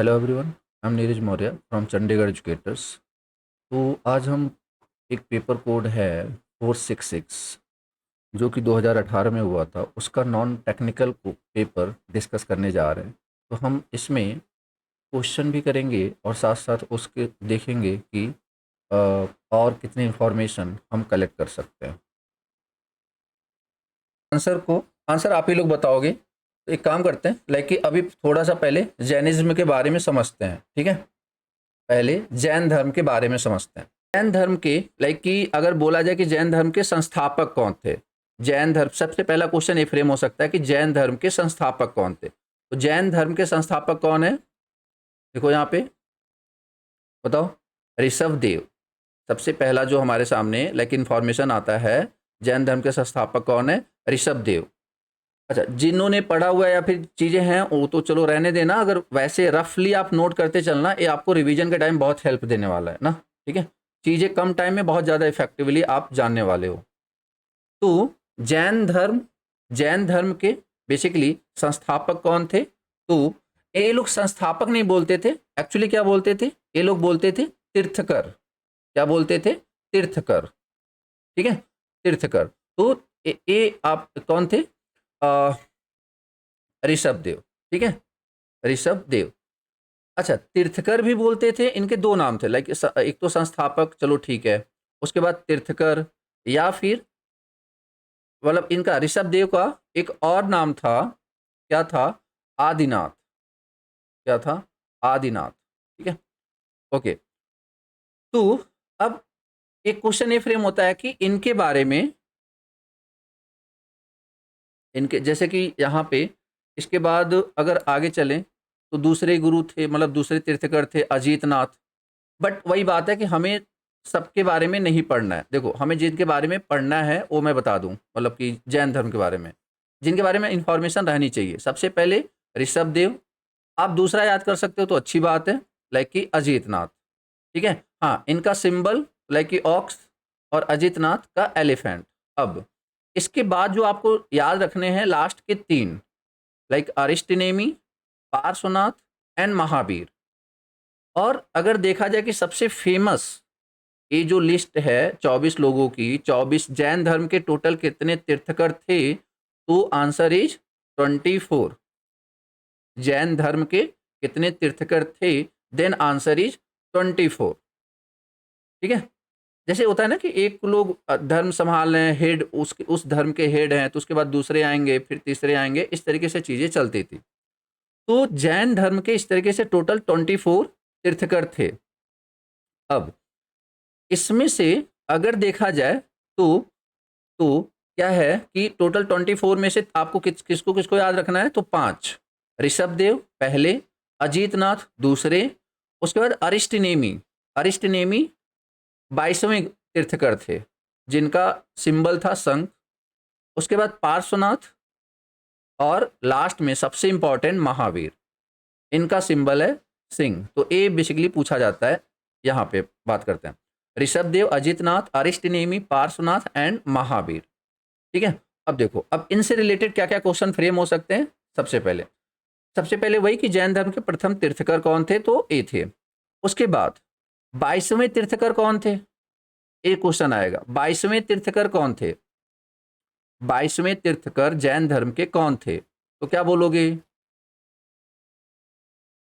Hello everyone, I am Neeraj Maurya from Chandigarh educators. तो आज हम एक पेपर कोड है 466 जो कि 2018 में हुआ था, उसका नॉन टेक्निकल पेपर डिस्कस करने जा रहे हैं। तो हम इसमें क्वेश्चन भी करेंगे और साथ साथ उसके देखेंगे कि अ, और कितनी इंफॉर्मेशन हम कलेक्ट कर सकते हैं। आंसर आप ही लोग बताओगे। तो एक काम करते हैं, लाइक कि अभी थोड़ा सा पहले जैनिज्म के बारे में समझते हैं, ठीक है। पहले जैन धर्म के बारे में समझते हैं। जैन धर्म के लाइक कि अगर बोला जाए कि जैन धर्म के संस्थापक कौन थे, जैन धर्म सबसे पहला क्वेश्चन ये फ्रेम हो सकता है कि जैन धर्म के संस्थापक कौन थे। तो जैन धर्म के संस्थापक कौन है, देखो यहाँ पे बताओ। ऋषभ देव सबसे पहला जो हमारे सामने लाइक इन्फॉर्मेशन आता है, जैन धर्म के संस्थापक कौन है, ऋषभ देव। अच्छा, जिन्होंने पढ़ा हुआ है या फिर चीज़ें हैं वो तो चलो रहने देना, अगर वैसे रफली आप नोट करते चलना, ये आपको रिवीजन के टाइम बहुत हेल्प देने वाला है ना, ठीक है। चीज़ें कम टाइम में बहुत ज़्यादा इफेक्टिवली आप जानने वाले हो। तो जैन धर्म के बेसिकली संस्थापक कौन थे, तो ये लोग संस्थापक नहीं बोलते थे, एक्चुअली क्या बोलते थे, ये लोग बोलते थे तीर्थकर। क्या बोलते थे, तीर्थकर, ठीक है, तीर्थकर। तो ये आप कौन थे, ऋषभ देव, ठीक है, ऋषभ देव। अच्छा, तीर्थकर भी बोलते थे, इनके दो नाम थे, लाइक एक तो संस्थापक, चलो ठीक है, उसके बाद तीर्थकर, या फिर मतलब इनका ऋषभ देव का एक और नाम था, क्या था, आदिनाथ। क्या था, आदिनाथ, ठीक है, ओके। तो अब एक क्वेश्चन ये फ्रेम होता है कि इनके बारे में, इनके जैसे कि यहाँ पे, इसके बाद अगर आगे चलें तो दूसरे गुरु थे, मतलब दूसरे तीर्थकर थे अजीतनाथ। बट वही बात है कि हमें सबके बारे में नहीं पढ़ना है। देखो, हमें जिनके बारे में पढ़ना है वो मैं बता दूं, मतलब कि जैन धर्म के बारे में जिनके बारे में इंफॉर्मेशन रहनी चाहिए, सबसे पहले ऋषभ देव। आप दूसरा याद कर सकते हो तो अच्छी बात है, लाइक कि अजीतनाथ, ठीक है। हाँ, इनका सिंबल लाइक कि ऑक्स और अजीतनाथ का एलिफेंट। अब इसके बाद जो आपको याद रखने हैं लास्ट के तीन, लाइक अरिस्टनेमी, पार्श्वनाथ एंड महावीर। और अगर देखा जाए कि सबसे फेमस ये जो लिस्ट है 24 लोगों की, 24 जैन धर्म के टोटल कितने तीर्थकर थे, तो आंसर इज 24। जैन धर्म के कितने तीर्थकर थे, देन आंसर इज 24, ठीक है। जैसे होता है ना कि एक लोग धर्म संभाल रहे हैं, हेड उस धर्म के हेड हैं, तो उसके बाद दूसरे आएंगे, फिर तीसरे आएंगे, इस तरीके से चीजें चलती थी। तो जैन धर्म के इस तरीके से टोटल 24 तीर्थकर थे। अब इसमें से अगर देखा जाए तो क्या है कि टोटल 24 में से आपको किसको किसको याद रखना है, तो पांच। ऋषभ देव पहले, अजीतनाथ दूसरे, उसके बाद अरिस्टनेमी। अरिस्टनेमी 22वें तीर्थकर थे जिनका सिंबल था शंख। उसके बाद पार्श्वनाथ, और लास्ट में सबसे इंपॉर्टेंट महावीर, इनका सिंबल है सिंह। तो ये बेसिकली पूछा जाता है, यहाँ पे बात करते हैं ऋषभ देव, अजितनाथ, अरिस्टनेमी, पार्श्वनाथ एंड महावीर, ठीक है। अब देखो, अब इनसे रिलेटेड क्या क्या क्वेश्चन फ्रेम हो सकते हैं। सबसे पहले वही कि जैन धर्म के प्रथम तीर्थकर कौन थे, तो ए थे। उसके बाद 22वें तीर्थकर कौन थे, एक क्वेश्चन आएगा, 22वें तीर्थकर कौन थे, 22वें तीर्थकर जैन धर्म के कौन थे, तो क्या बोलोगे,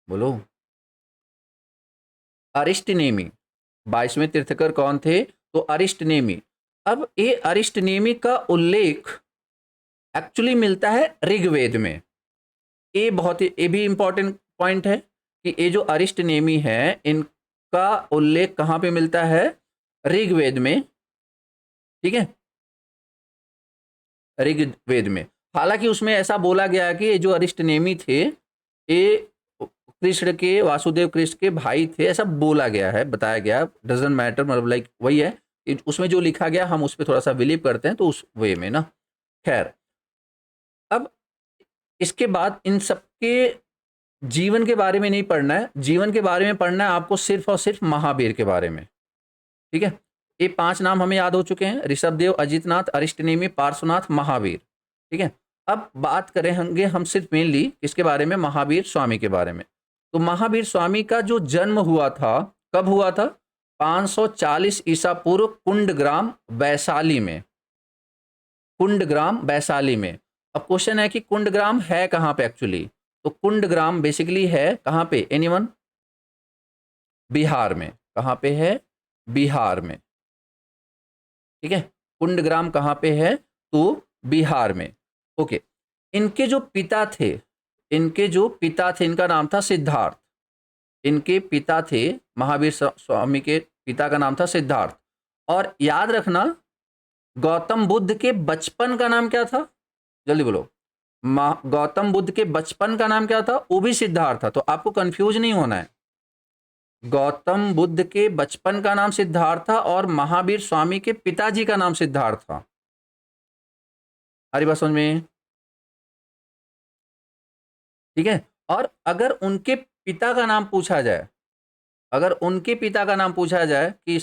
बोलो। अरिस्टनेमी, 22वें तीर्थकर कौन थे, तो अरिस्टनेमी। अब ये अरिस्टनेमी का उल्लेख एक्चुअली मिलता है ऋग्वेद में। ये बहुत ही, ये भी इंपॉर्टेंट पॉइंट है कि ये जो अरिस्टनेमी है, इनका उल्लेख कहां पे मिलता है, ऋग्वेद में, ठीक है, ऋग्वेद में। हालांकि उसमें ऐसा बोला गया कि ये जो अरिस्टनेमी थे, ये कृष्ण के, वासुदेव कृष्ण के भाई थे, ऐसा बोला गया है, बताया गया, डजंट मैटर, मतलब लाइक वही है कि उसमें जो लिखा गया हम उस पर थोड़ा सा बिलीव करते हैं, तो उस वे में ना, खैर। अब इसके बाद इन सबके जीवन के बारे में नहीं पढ़ना है, जीवन के बारे में पढ़ना है आपको सिर्फ और सिर्फ महावीर के बारे में, ठीक है। ये पांच नाम हमें याद हो चुके हैं, ऋषभ देव, अजितनाथ, अरिस्टनेमी, पार्श्वनाथ, महावीर, ठीक है। अब बात करेंगे हम सिर्फ मेनली किसके बारे में, महावीर स्वामी के बारे में। तो महावीर स्वामी का जो जन्म हुआ था, कब हुआ था? 540 ईसा पूर्व कुंडग्राम वैशाली में। कुंडग्राम वैशाली में। अब क्वेश्चन है कि कुंडग्राम है कहाँ पे एक्चुअली? तो कुंडग्राम बेसिकली है कहाँ पे? एनीवन? बिहार में। कहाँ पे है? बिहार में। ठीक है, कुंडग्राम कहाँ पे है? तो बिहार में। ओके, इनके जो पिता थे, इनका नाम था सिद्धार्थ। इनके पिता थे, महावीर स्वामी के पिता का नाम था सिद्धार्थ। और याद रखना, गौतम बुद्ध के बचपन का नाम क्या था? जल्दी बोलो। गौतम बुद्ध के बचपन का नाम क्या था? वो भी सिद्धार्थ था। तो आपको कंफ्यूज नहीं होना है। गौतम बुद्ध के बचपन का नाम सिद्धार्थ था और महावीर स्वामी के पिताजी का नाम सिद्धार्थ था। अरे बात समझ में? ठीक है। और अगर उनके पिता का नाम पूछा जाए, कि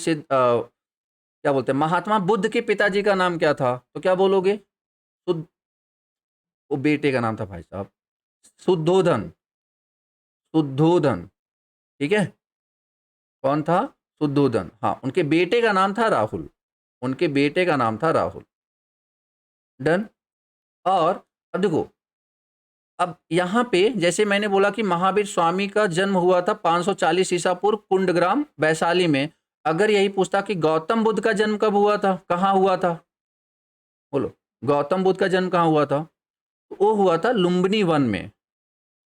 क्या बोलते हैं, महात्मा बुद्ध के पिताजी का नाम क्या था, तो क्या बोलोगे? वो बेटे का नाम था भाई साहब, शुद्धोधन। ठीक है, कौन था? शुद्धोधन। हाँ, उनके बेटे का नाम था राहुल। डन। और अब देखो, अब यहाँ पे जैसे मैंने बोला कि महावीर स्वामी का जन्म हुआ था 540 ईसा पूर्व कुंडग्राम वैशाली में। अगर यही पूछता कि गौतम बुद्ध का जन्म कब हुआ था, कहाँ हुआ था, बोलो गौतम बुद्ध का जन्म कहाँ हुआ था? तो वो हुआ था लुम्बिनी वन में।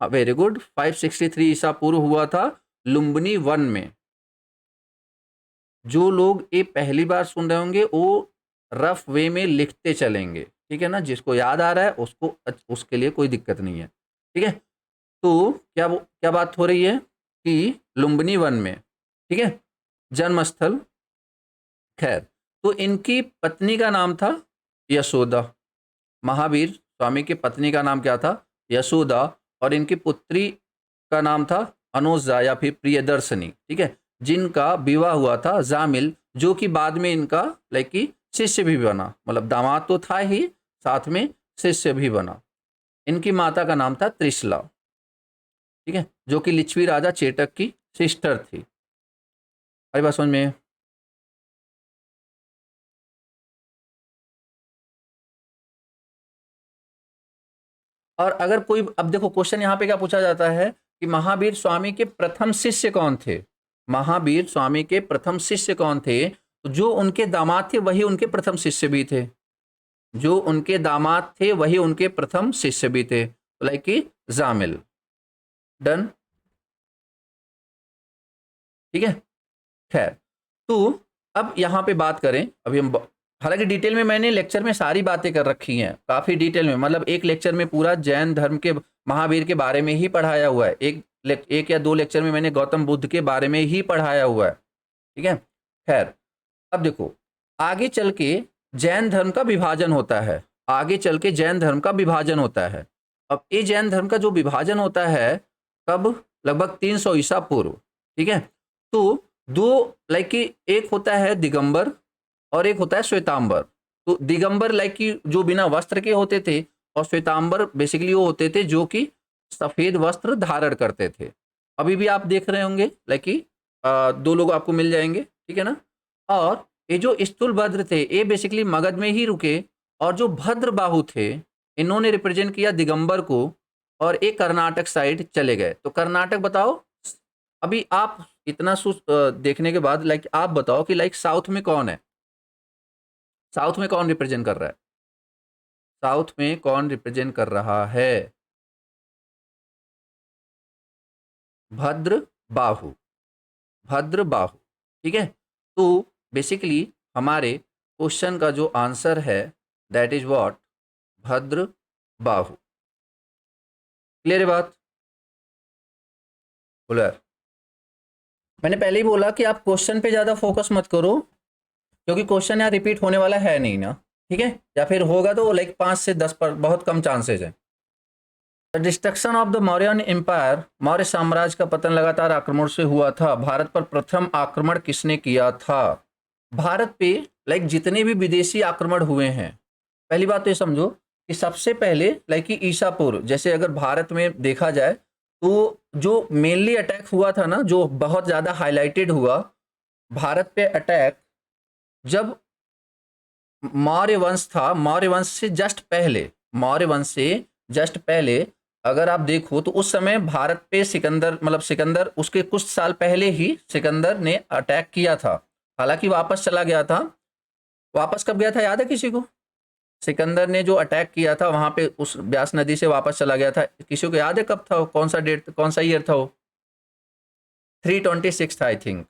वेरी गुड, 563 ईसा पूर्व हुआ था लुम्बिनी वन में। जो लोग ये पहली बार सुन रहे होंगे वो रफ वे में लिखते चलेंगे, ठीक है ना? जिसको याद आ रहा है उसको, उसके लिए कोई दिक्कत नहीं है, ठीक है? तो क्या बात हो रही है कि लुम्बिनी वन में, ठीक है, जन्मस्थल। खैर, तो इनकी पत्नी का नाम था यशोदा। महावीर स्वामी की पत्नी का नाम क्या था? यशोदा। और इनकी पुत्री का नाम था अनुजा या फिर प्रियदर्शनी, ठीक है, जिनका विवाह हुआ था जामिल, जो कि बाद में इनका लाइक कि शिष्य भी बना। मतलब दामाद तो था ही, साथ में शिष्य भी बना। इनकी माता का नाम था त्रिशला, ठीक है, जो कि लिच्छवी राजा चेटक की सिस्टर थी। अरे बात समझ में? और अगर कोई, अब देखो क्वेश्चन यहाँ पे क्या पूछा जाता है कि महावीर स्वामी के प्रथम शिष्य कौन थे? महावीर स्वामी के प्रथम शिष्य कौन थे? तो जो उनके दामाद थे वही उनके प्रथम शिष्य भी थे। जो उनके दामाद थे वही उनके प्रथम शिष्य भी थे, तो लाइक कि जामिल। डन, ठीक है। खैर, तो अब यहाँ पे बात करें, अभी हम, हालांकि डिटेल में मैंने लेक्चर में सारी बातें कर रखी हैं, काफ़ी डिटेल में, मतलब एक लेक्चर में पूरा जैन धर्म के महावीर के बारे में ही पढ़ाया हुआ है। एक या दो लेक्चर में मैंने गौतम बुद्ध के बारे में ही पढ़ाया हुआ है, ठीक है। खैर, अब देखो, आगे चल के जैन धर्म का विभाजन होता है। अब ये जैन धर्म का जो विभाजन होता है कब? लगभग 300 ईसा पूर्व, ठीक है। तो दो, लाइक कि एक होता है दिगंबर और एक होता है श्वेतांबर। तो दिगंबर लाइक कि जो बिना वस्त्र के होते थे, और श्वेतांबर बेसिकली वो होते थे जो कि सफेद वस्त्र धारण करते थे। अभी भी आप देख रहे होंगे लाइक कि दो लोग आपको मिल जाएंगे, ठीक है ना। और ये जो स्थूलभद्र थे ये बेसिकली मगध में ही रुके, और जो भद्रबाहु थे इन्होंने रिप्रेजेंट किया दिगंबर को, और एक कर्नाटक साइड चले गए। तो कर्नाटक बताओ, अभी आप इतना देखने के बाद लाइक आप बताओ कि लाइक साउथ में कौन है? साउथ में कौन रिप्रेजेंट कर रहा है? साउथ में कौन रिप्रेजेंट कर रहा है? भद्रबाहु, ठीक है। तो बेसिकली हमारे क्वेश्चन का जो आंसर है that is what? Bhadrabahu. Clear है बात? बोलो यार। मैंने पहले ही बोला कि आप क्वेश्चन पे ज़्यादा फोकस मत करो, क्योंकि क्वेश्चन यहाँ रिपीट होने वाला है नहीं ना, ठीक है। या फिर होगा तो लाइक 5 से 10 पर, बहुत कम चांसेज है। The destruction of the Mauryan empire, Maurya साम्राज्य का पतन लगातार आक्रमण से हुआ था। भारत पर प्रथम आक्रमण किसने किया था? भारत पे लाइक जितने भी विदेशी आक्रमण हुए हैं, पहली बात तो ये समझो कि सबसे पहले लाइक कि ईसा पूर्व, जैसे अगर भारत में देखा जाए तो जो मेनली अटैक हुआ था ना, जो बहुत ज़्यादा हाईलाइटेड हुआ भारत पे अटैक, जब मौर्य वंश था, मौर्य वंश से जस्ट पहले, मौर्य वंश से जस्ट पहले अगर आप देखो तो उस समय भारत पे सिकंदर, मतलब सिकंदर उसके कुछ साल पहले ही सिकंदर ने अटैक किया था, हालांकि वापस चला गया था। वापस कब गया था याद है किसी को? सिकंदर ने जो अटैक किया था वहां पे उस ब्यास नदी से वापस चला गया था, किसी को याद है कब था? कौन सा डेट, कौन सा ईयर था वो? 326 था आई थिंक,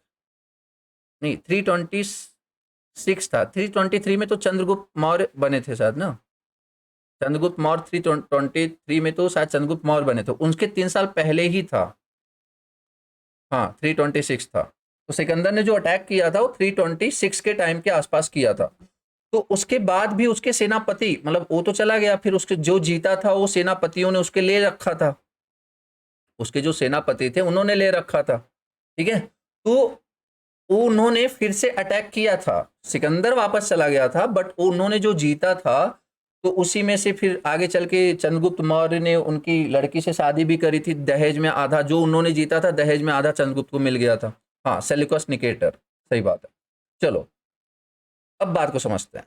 नहीं 326 था। 323 में तो चंद्रगुप्त मौर्य बने थे शायद ना, चंद्रगुप्त मौर्य 323 में तो शायद चंद्रगुप्त मौर्य बने थे, उनके 3 साल पहले ही था। हाँ 326 था। तो सिकंदर ने जो अटैक किया था वो 326 के टाइम के आसपास किया था। तो उसके बाद भी उसके सेनापति, मतलब वो तो चला गया, फिर उसके जो जीता था वो सेनापतियों ने उसके ले रखा था, उसके जो सेनापति थे उन्होंने ले रखा था, ठीक है। तो उन्होंने फिर से अटैक किया था, सिकंदर वापस चला गया था, बट उन्होंने जो जीता था तो उसी में से फिर आगे चल के चंद्रगुप्त मौर्य ने उनकी लड़की से शादी भी करी थी, दहेज में आधा, जो उन्होंने जीता था दहेज में आधा चंद्रगुप्त को मिल गया था। हाँ सेल्यूकस निकेटर, सही बात है। चलो अब बात को समझते हैं।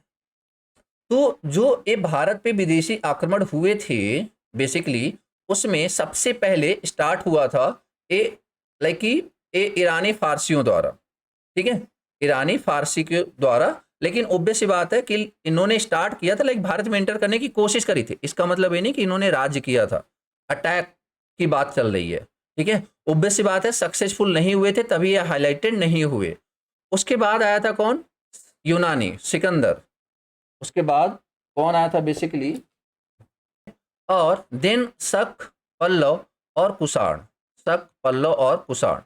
तो जो ये भारत पे विदेशी आक्रमण हुए थे बेसिकली, उसमें सबसे पहले स्टार्ट हुआ था ए लाइक कि ए ईरानी फारसियों द्वारा, ठीक है, ईरानी फारसी के द्वारा। लेकिन ऑब्वियस सी बात है कि इन्होंने स्टार्ट किया था, लाइक भारत में एंटर करने की कोशिश करी थी, इसका मतलब ये नहीं कि इन्होंने राज्य किया था। अटैक की बात चल रही है, ठीक है। ऑब्वियस सी बात है सक्सेसफुल नहीं हुए थे, तभी ये हाईलाइटेड नहीं हुए। उसके बाद आया था कौन? यूनानी, सिकंदर। उसके बाद कौन आया था बेसिकली? और देन शक, पल्लव और कुषाण। शक, पल्लव और कुषाण,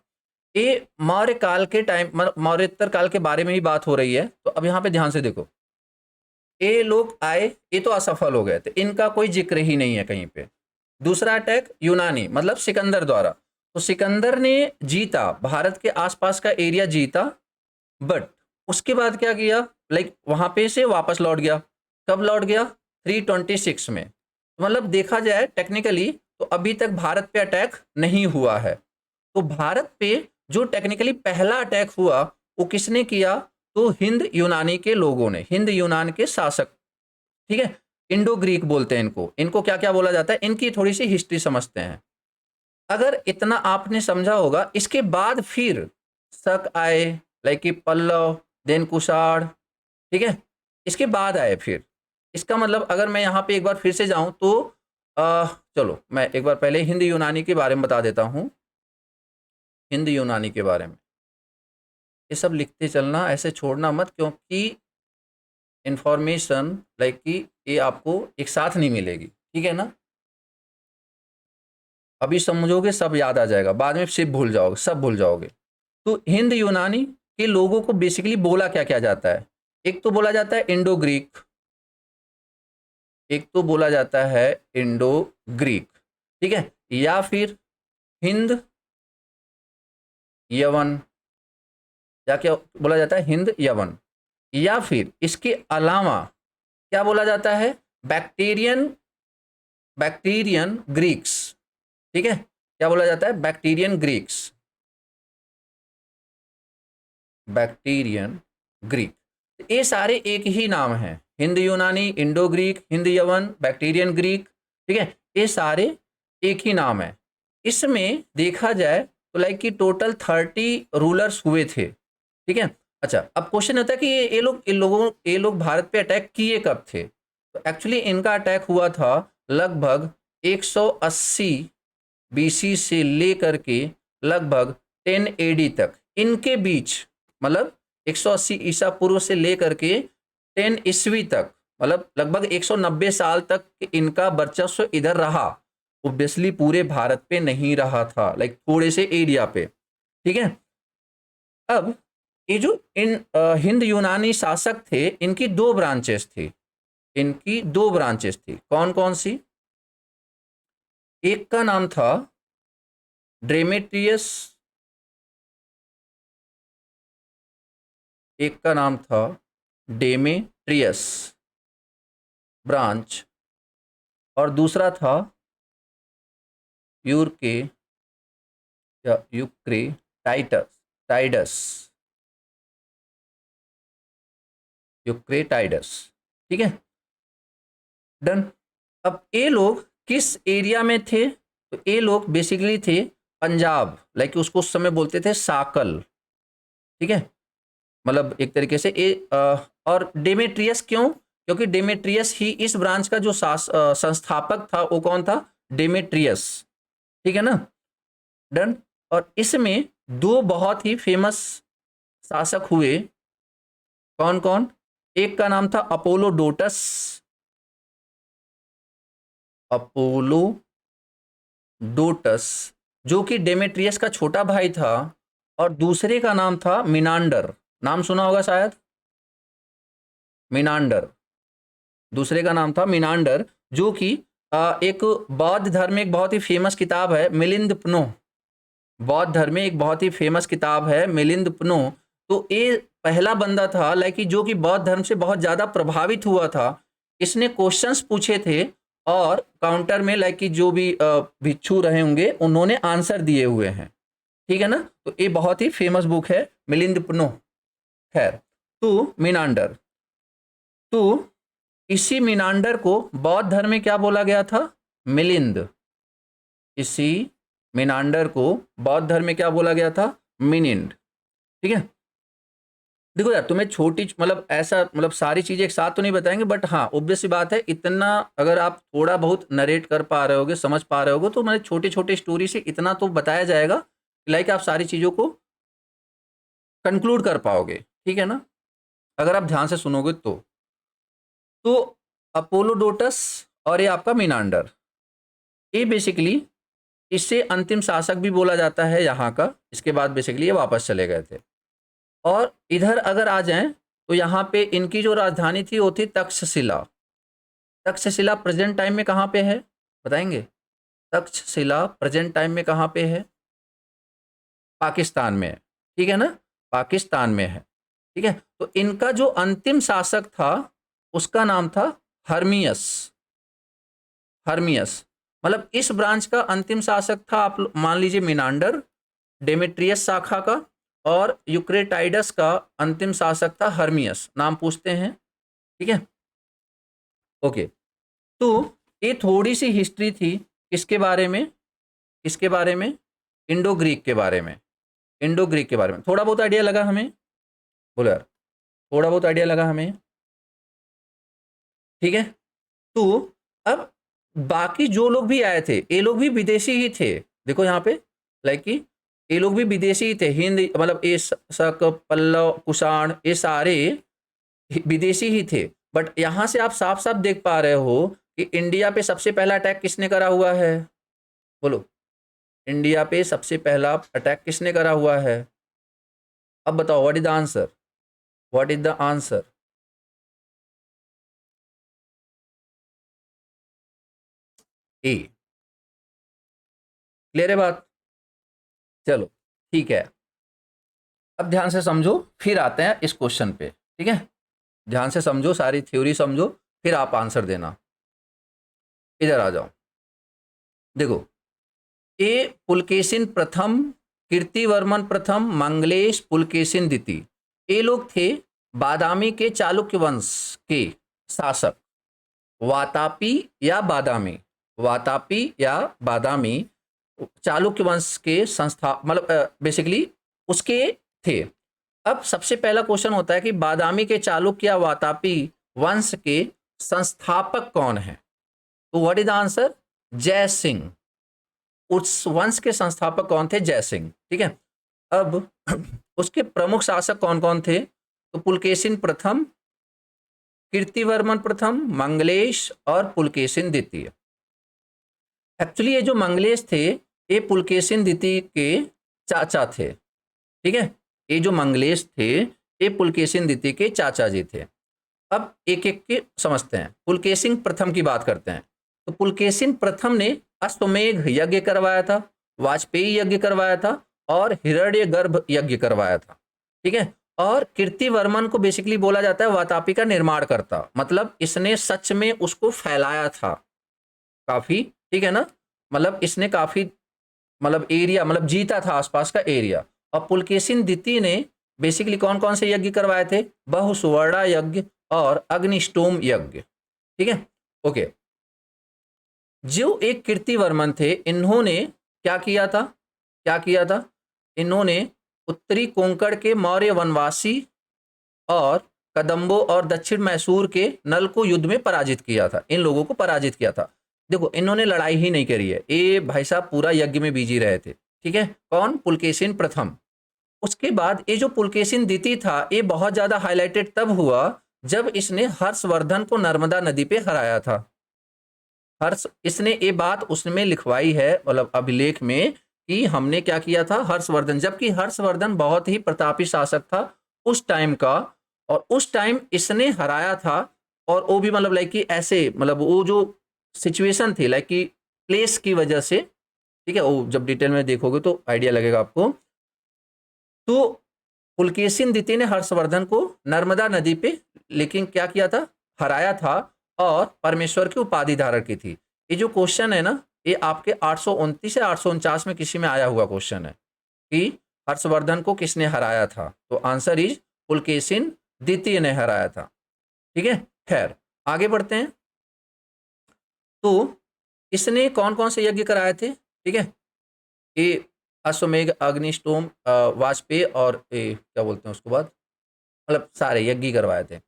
ये मौर्य काल के टाइम, मौर्योत्तर काल के बारे में ही बात हो रही है। तो अब यहाँ पे ध्यान से देखो, ये लोग आए, ये तो असफल हो गए थे, इनका कोई जिक्र ही नहीं है कहीं पे। दूसरा अटैक यूनानी, मतलब सिकंदर द्वारा। तो सिकंदर ने जीता, भारत के आसपास का एरिया जीता, बट उसके बाद क्या किया, लाइक वहां पे से वापस लौट गया। कब लौट गया? 326 में। मतलब देखा जाए टेक्निकली तो अभी तक भारत पे अटैक नहीं हुआ है। तो भारत पे जो टेक्निकली पहला अटैक हुआ वो किसने किया? तो हिंद यूनानी के लोगों ने, हिंद यूनान के शासक, ठीक है। इंडो ग्रीक बोलते हैं इनको, इनको क्या क्या बोला जाता है, इनकी थोड़ी सी हिस्ट्री समझते हैं। अगर इतना आपने समझा होगा, इसके बाद फिर शक आए, लाइक कि पल्लव, देन कुषाण, ठीक है, इसके बाद आए फिर। इसका मतलब अगर मैं यहाँ पे एक बार फिर से जाऊं तो चलो मैं एक बार पहले हिंद यूनानी के बारे में बता देता हूँ। हिंद यूनानी के बारे में ये सब लिखते चलना, ऐसे छोड़ना मत, क्योंकि इंफॉर्मेशन लाइक कि ये आपको एक साथ नहीं मिलेगी, ठीक है ना। अभी समझोगे सब याद आ जाएगा, बाद में सिर्फ भूल जाओगे, सब भूल जाओगे। तो हिंद यूनानी के लोगों को बेसिकली बोला क्या क्या जाता है? एक तो बोला जाता है इंडो ग्रीक, एक तो बोला जाता है इंडो ग्रीक, ठीक है, या फिर हिंद यवन, या क्या बोला जाता है? हिंद यवन। या फिर इसके अलावा क्या बोला जाता है? बैक्टीरियन, बैक्टीरियन ग्रीक्स, ठीक है, क्या बोला जाता है? Bactrian Greeks, Bactrian Greek. ये सारे एक ही नाम है, हिंद यूनानी, इंडो ग्रीक, हिंद यवन, बैक्टीरियन ग्रीक, ठीक है, ये सारे एक ही नाम है। इसमें देखा जाए तो लाइक कि टोटल 30 रूलर्स हुए थे, ठीक है। अच्छा अब क्वेश्चन आता है कि ये लोग भारत पे अटैक किए कब थे? तो एक्चुअली इनका अटैक हुआ था लगभग 180 बीसी से लेकर के लगभग 10 एडी तक, इनके बीच, मतलब 180 ईसा पूर्व से लेकर के 10 ईस्वी तक, मतलब लगभग 190 साल तक इनका वर्चस्व इधर रहा। ऑब्वियसली पूरे भारत पे नहीं रहा था, लाइक थोड़े से एरिया पे, ठीक है। अब ये जो इन हिंद यूनानी शासक थे, इनकी दो ब्रांचेस थी, इनकी दो ब्रांचेस थी, कौन कौन सी? एक का नाम था ड्रेमेट्रियस, एक का नाम था डेमेट्रियस ब्रांच, और दूसरा था यूरके या यूक्रेटाइडस, टाइडस, यूक्रेटाइडस, ठीक है, डन। अब ये लोग किस एरिया में थे? तो ये लोग बेसिकली थे पंजाब, लाइक उसको उस समय बोलते थे साकल, ठीक है, मतलब एक तरीके से ये और डेमेट्रियस क्यों? क्योंकि डेमेट्रियस ही इस ब्रांच का जो संस्थापक था, वो कौन था? डेमेट्रियस, ठीक है ना, डन। और इसमें दो बहुत ही फेमस शासक हुए, कौन कौन? एक का नाम था अपोलोडोटस, अपोलोडोटस, जो कि डेमेट्रियस का छोटा भाई था, और दूसरे का नाम था मिनांडर, नाम सुना होगा शायद, मिनांडर, दूसरे का नाम था मिनांडर, जो कि एक बौद्ध धर्म में एक बहुत ही फेमस किताब है मिलिंद पनो, बौद्ध धर्म में एक बहुत ही फेमस किताब है मिलिंद पनो। तो ये पहला बंदा था लाइक जो कि बौद्ध धर्म से बहुत ज़्यादा प्रभावित हुआ था। इसने क्वेश्चंस पूछे थे और काउंटर में लाइक कि जो भी भिक्षु रहे होंगे उन्होंने आंसर दिए हुए हैं, ठीक है ना। तो ये बहुत ही फेमस बुक है मिलिंद पनो। खैर, तो मिनांडर, तो इसी मिनांडर को बौद्ध धर्म में क्या बोला गया था? मिलिंद। इसी मिनांडर को बौद्ध धर्म में क्या बोला गया था? मिनिंड, ठीक है। देखो यार, तुम्हें छोटी मतलब ऐसा मतलब सारी चीजें एक साथ तो नहीं बताएंगे, बट हाँ ऑब्वियस सी बात है, इतना अगर आप थोड़ा बहुत नरेट कर पा रहे होगे, समझ पा रहे होगे, तो मैंने छोटे छोटे स्टोरी से इतना तो बताया जाएगा, लाइक आप सारी चीजों को कंक्लूड कर पाओगे, ठीक है ना, अगर आप ध्यान से सुनोगे तो अपोलोडोटस और ये आपका मिनांडर, ये बेसिकली इससे अंतिम शासक भी बोला जाता है यहाँ का। इसके बाद बेसिकली ये वापस चले गए थे। और इधर अगर आ जाएं तो यहाँ पे इनकी जो राजधानी थी वो थी तक्षशिला। तक्षशिला प्रेजेंट टाइम में कहाँ पे है बताएंगे? तक्षशिला प्रेजेंट टाइम में कहाँ पे है? पाकिस्तान में है, ठीक है ना, पाकिस्तान में है, ठीक है। तो इनका जो अंतिम शासक था उसका नाम था हर्मियस। हर्मियस मतलब इस ब्रांच का अंतिम शासक था, आप मान लीजिए मिनांडर, डेमेट्रियस शाखा का, और यूक्रेटाइडस का अंतिम शासक था हर्मियस, नाम पूछते हैं, ठीक है, ओके। तो ये थोड़ी सी हिस्ट्री थी किसके बारे में? किसके बारे में? इंडो ग्रीक के बारे में। इंडो ग्रीक के बारे में थोड़ा बहुत आइडिया लगा हमें? बोलो यार, थोड़ा बहुत आइडिया लगा हमें, ठीक है। तो अब बाकी जो लोग भी आए थे ये लोग भी विदेशी ही थे, देखो यहाँ पे लाइक कि ये लोग भी विदेशी ही थे, हिंद मतलब ये शक, पल्लव, कुषाण, ये सारे विदेशी ही थे। बट यहाँ से आप साफ साफ देख पा रहे हो कि इंडिया पे सबसे पहला अटैक किसने करा हुआ है? बोलो, इंडिया पे सबसे पहला अटैक किसने करा हुआ है? अब बताओ, what is the answer? What is the answer? A. Clear है बात? चलो ठीक है, अब ध्यान से समझो, फिर आते हैं इस क्वेश्चन पे, ठीक है। ध्यान से समझो, सारी थ्योरी समझो, फिर आप आंसर देना। इधर आ जाओ, देखो, ए पुलकेशिन प्रथम, कीर्तिवर्मन प्रथम, मंगलेश पुलकेशिन द्वितीय, ये लोग थे बादामी के चालुक्य वंश के शासक। वातापी या बादामी, वातापी या बादामी चालुक्य वंश के संस्था मतलब बेसिकली उसके थे। अब सबसे पहला क्वेश्चन होता है कि बादामी के चालुक्य या वातापी वंश के संस्थापक कौन है? तो व्हाट इज द आंसर? जय सिंह। उस वंश के संस्थापक कौन थे? जय सिंह, ठीक है। अब उसके प्रमुख शासक कौन कौन थे? तो पुलकेशिन प्रथम, कीर्तिवर्मन प्रथम, मंगलेश और पुलकेशिन द्वितीय। एक्चुअली ये जो मंगलेश थे ये पुलकेशिन द्वितीय के चाचा थे, ठीक है। ये जो मंगलेश थे ये पुलकेशिन द्वितीय के चाचा जी थे। अब एक एक के समझते हैं। पुलकेशिन प्रथम की बात करते हैं। तो पुलकेशिन प्रथम ने अश्वमेघ यज्ञ करवाया था, वाजपेयी यज्ञ करवाया था और हिरण्यगर्भ यज्ञ करवाया था, ठीक है। और कीर्तिवर्मन को बेसिकली बोला जाता है वातापी का निर्माण करता, मतलब इसने सच में उसको फैलाया था काफी, ठीक है ना, मतलब इसने काफी मतलब एरिया, मतलब जीता था आसपास का एरिया। और पुलकेशिन द्वितीय ने बेसिकली कौन कौन से यज्ञ करवाए थे? बहुसुवर्णा यज्ञ और अग्निष्टोम यज्ञ। ठीक है, ओके। जो एक कीर्तिवर्मन थे, इन्होंने क्या किया था? क्या किया था? इन्होंने उत्तरी कोंकण के मौर्य वनवासी और कदम्बों और दक्षिण मैसूर के नल को युद्ध में पराजित किया था। इन लोगों को पराजित किया था। देखो, इन्होंने लड़ाई ही नहीं करी है, ये भाई साहब पूरा यज्ञ में बिजी रहे थे। ठीक है, कौन? पुलकेशिन प्रथम। उसके बाद ये जो पुलकेशिन द्वितीय था, ये बहुत ज्यादा हाईलाइटेड तब हुआ जब इसने हर्षवर्धन को नर्मदा नदी पे हराया था। हर्ष, इसने ये बात उसमें लिखवाई है, मतलब अभिलेख में, कि हमने क्या किया था हर्षवर्धन, जबकि हर्षवर्धन बहुत ही प्रतापी शासक था उस टाइम का, और उस टाइम इसने हराया था। और वो भी मतलब लाइक कि ऐसे, मतलब वो जो सिचुएशन थी लाइक कि प्लेस की वजह से। ठीक है, वो जब डिटेल में देखोगे तो आइडिया लगेगा आपको। तो पुलकेशिन द्वितीय ने हर्षवर्धन को नर्मदा नदी पे लेकिन क्या किया था? हराया था, और परमेश्वर की उपाधि धारण की थी। ये जो क्वेश्चन है ना, ये आपके 829 या 849 में किसी में आया हुआ क्वेश्चन है कि हर्षवर्धन को किसने हराया था। तो आंसर इज पुलकेशिन द्वितीय ने हराया था। ठीक है, खैर आगे बढ़ते हैं। तो इसने कौन कौन से यज्ञ कराए थे? ठीक है, ये अश्वमेघ, अग्निष्टोम, वाजपेयी और क्या बोलते हैं उसको बाद, मतलब सारे यज्ञ करवाए थे।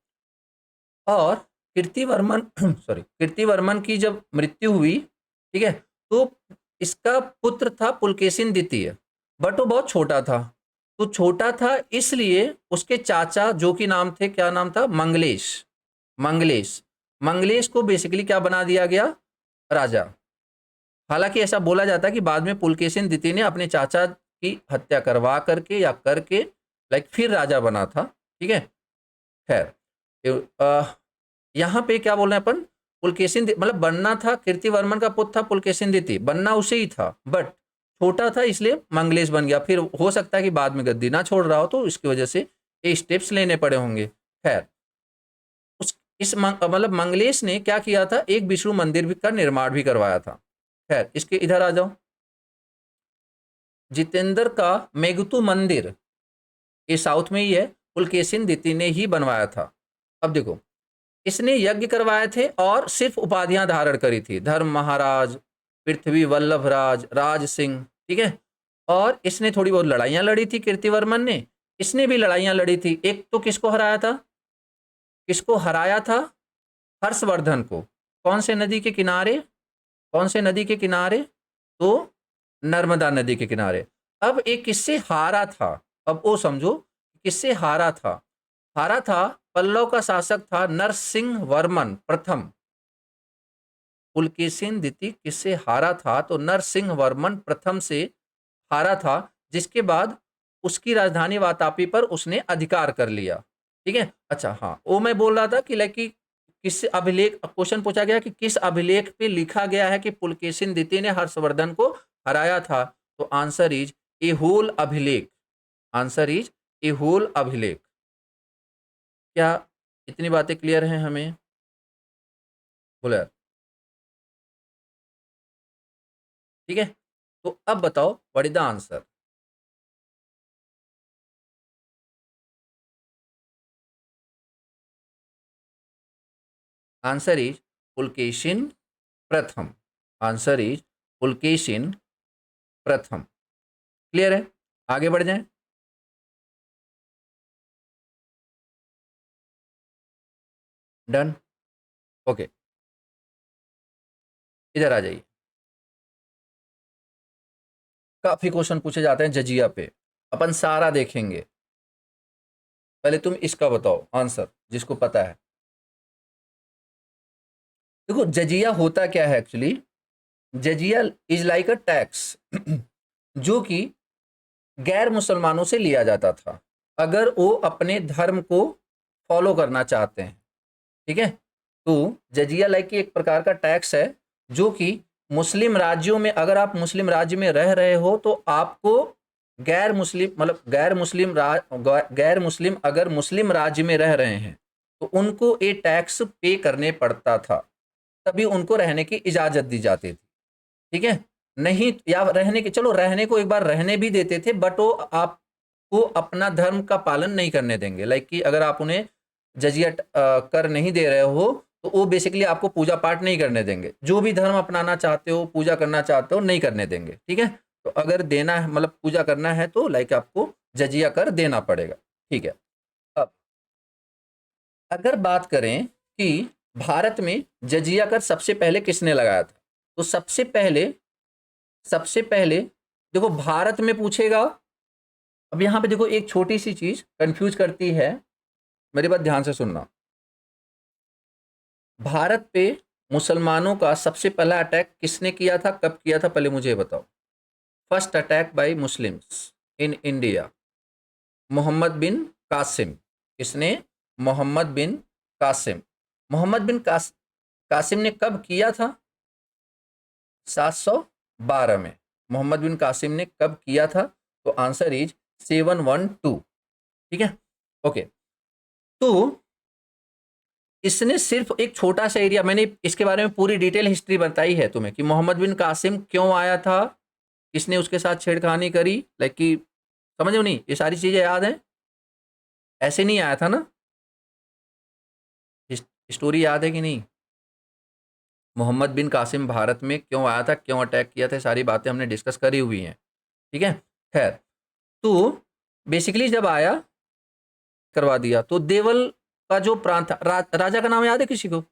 और कीर्तिवर्मन सॉरी, कीर्तिवर्मन की जब मृत्यु हुई, ठीक है, तो इसका पुत्र था पुलकेशिन द्वितीय, बट वो बहुत छोटा था। तो छोटा था इसलिए उसके चाचा, जो कि नाम थे, क्या नाम था? मंगलेश। मंगलेश, मंगलेश को बेसिकली क्या बना दिया गया? राजा। हालांकि ऐसा बोला जाता है कि बाद में पुलकेशिन द्वितीय ने अपने चाचा की हत्या करवा करके या करके लाइक फिर राजा बना था। ठीक है, खैर यहाँ पे क्या बोल रहे हैं अपन? पुलकेशिन मतलब बनना था, कीर्तिवर्मन का पुत्र था पुलकेशिन द्वितीय, बनना उसे ही था, बट छोटा था इसलिए मंगलेश बन गया। फिर हो सकता है कि बाद में गद्दी ना छोड़ रहा हो, तो इसकी वजह से ये स्टेप्स लेने पड़े होंगे। खैर, उस इस मतलब मंगलेश ने क्या किया था? एक विष्णु मंदिर का निर्माण भी करवाया था। खैर, इसके इधर आ जाओ। जितेंद्र का मेघतु मंदिर, ये साउथ में ही है, पुलकेशिन द्वितीय ने ही बनवाया था। अब देखो, इसने यज्ञ करवाए थे और सिर्फ उपाधियां धारण करी थी, धर्म महाराज, पृथ्वी वल्लभ राज, राज सिंह। ठीक है, और इसने थोड़ी बहुत लड़ाइयां लड़ी थी कीर्तिवर्मन ने, इसने भी लड़ाइयां लड़ी थी। एक तो किसको हराया था? किसको हराया था? हर्षवर्धन को। कौन से नदी के किनारे? कौन से नदी के किनारे? तो नर्मदा नदी के किनारे। अब एक किससे हारा था? अब वो समझो किससे हारा था। हारा था, पल्लव का शासक था नरसिंह वर्मन प्रथम। पुलकेशिन द्वितीय किससे हारा था? तो नरसिंह वर्मन प्रथम से हारा था, जिसके बाद उसकी राजधानी वातापी पर उसने अधिकार कर लिया। ठीक है, अच्छा हाँ, वो मैं बोल रहा था कि लाइक किस अभिलेख, क्वेश्चन पूछा गया कि किस अभिलेख पे लिखा गया है कि पुलकेशिन द्वितीय ने हर्षवर्धन को हराया था। तो आंसर इज ए होल अभिलेख। आंसर इज ए होल अभिलेख। क्या इतनी बातें क्लियर हैं हमें? बोलो यार। ठीक है, तो अब बताओ what is the answer? Answer is Pulakeshin प्रथम। आंसर इज पुलकेशिन प्रथम। क्लियर है? आगे बढ़ जाएं। डन, ओके, इधर आ जाइए। काफी क्वेश्चन पूछे जाते हैं जजिया पे, अपन सारा देखेंगे। पहले तुम इसका बताओ आंसर, जिसको पता है। देखो, जजिया होता क्या है एक्चुअली? जजिया इज लाइक अ टैक्स जो कि गैर मुसलमानों से लिया जाता था, अगर वो अपने धर्म को फॉलो करना चाहते हैं। ठीक है, तो जजिया लाइक एक प्रकार का टैक्स है, जो कि मुस्लिम राज्यों में, अगर आप मुस्लिम राज्य में रह रहे हो तो आपको गैर मुस्लिम, मतलब गैर मुस्लिम अगर मुस्लिम राज्य में रह रहे हैं तो उनको ये टैक्स पे करने पड़ता था, तभी उनको रहने की इजाजत दी जाती थी। ठीक है, नहीं, या रहने के, चलो रहने को एक बार रहने भी देते थे, बट वो आपको अपना धर्म का पालन नहीं करने देंगे। लाइक कि अगर आप उन्हें जजिया कर नहीं दे रहे हो तो वो बेसिकली आपको पूजा पाठ नहीं करने देंगे। जो भी धर्म अपनाना चाहते हो, पूजा करना चाहते हो, नहीं करने देंगे। ठीक है, तो अगर देना है, मतलब पूजा करना है, तो लाइक आपको जजिया कर देना पड़ेगा। ठीक है, अब अगर बात करें कि भारत में जजिया कर सबसे पहले किसने लगाया था, तो सबसे पहले देखो भारत में पूछेगा। अब यहां पे देखो एक छोटी सी चीज कंफ्यूज करती है, मेरी बात ध्यान से सुनना। भारत पे मुसलमानों का सबसे पहला अटैक किसने किया था, कब किया था, पहले मुझे बताओ। First attack by Muslims in India, Muhammad bin Qasim. किसने? मोहम्मद बिन कासिम। मोहम्मद बिन कासिम ने कब किया था? 712 में। मोहम्मद बिन कासिम ने कब किया था? तो आंसर इज 712। ठीक है, ओके। तो इसने सिर्फ एक छोटा सा एरिया, मैंने इसके बारे में पूरी डिटेल हिस्ट्री बताई है तुम्हें कि मोहम्मद बिन कासिम क्यों आया था, किसने उसके साथ छेड़खानी करी, लाइक कि समझो नहीं, ये सारी चीजें याद हैं? ऐसे नहीं आया था ना? स्टोरी याद है कि नहीं? मोहम्मद बिन कासिम भारत में क्यों आया था, क्यों अटैक किया था, सारी बातें हमने डिस्कस करी हुई हैं। ठीक है, खैर, तो बेसिकली जब आया करवा दिया, तो देवल का जो प्रांत था, राजा का नाम याद है किसी को?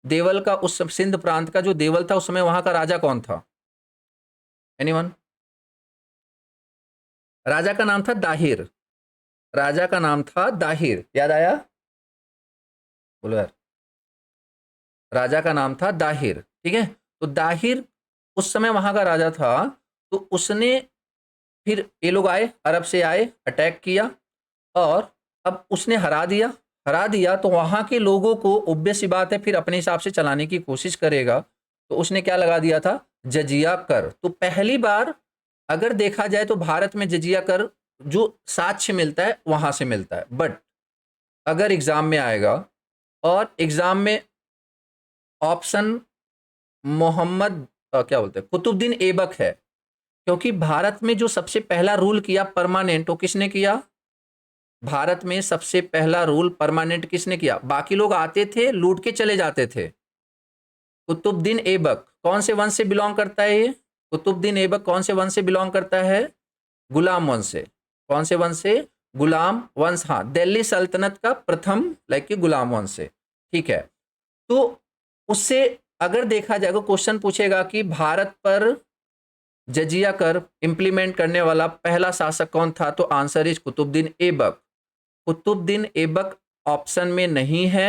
देवल का, उस सिंध प्रांत का जो देवल था उस समय वहां का राजा कौन था? एनीवन? राजा का नाम था दाहिर। राजा का नाम था दाहिर, याद आया? बोलो यार। राजा का नाम था दाहिर। ठीक है, तो दाहिर उस समय वहां का राजा था। तो उसने, फिर ये लोग आए, अरब से आए, अटैक किया, और अब उसने हरा दिया तो वहां के लोगों को ऑब्वियस सी बात है फिर अपने हिसाब से चलाने की कोशिश करेगा। तो उसने क्या लगा दिया था? जजिया कर। तो पहली बार अगर देखा जाए तो भारत में जजिया कर जो साक्ष्य मिलता है वहां से मिलता है। बट अगर एग्जाम में आएगा और एग्जाम में ऑप्शन मोहम्मद क्या बोलते हैं, कुतुबुद्दीन ऐबक है, क्योंकि भारत में जो सबसे पहला रूल किया परमानेंट, वो किसने किया? भारत में सबसे पहला रूल परमानेंट किसने किया? बाकी लोग आते थे, लूट के चले जाते थे। कुतुबुद्दीन ऐबक कौन से वंश से बिलोंग करता है ये? कुतुबुद्दीन ऐबक कौन से वंश से बिलोंग करता है? गुलाम वंश से। कौन से वंश से? गुलाम वंश। हाँ, दिल्ली सल्तनत का प्रथम, लाइक कि गुलाम वंश से। ठीक है, तो उससे अगर देखा जाएगा, क्वेश्चन पूछेगा कि भारत पर जजिया कर इंप्लीमेंट करने वाला पहला शासक कौन था, तो answer is Qutubuddin Aibak. Qutubuddin Aibak option में नहीं है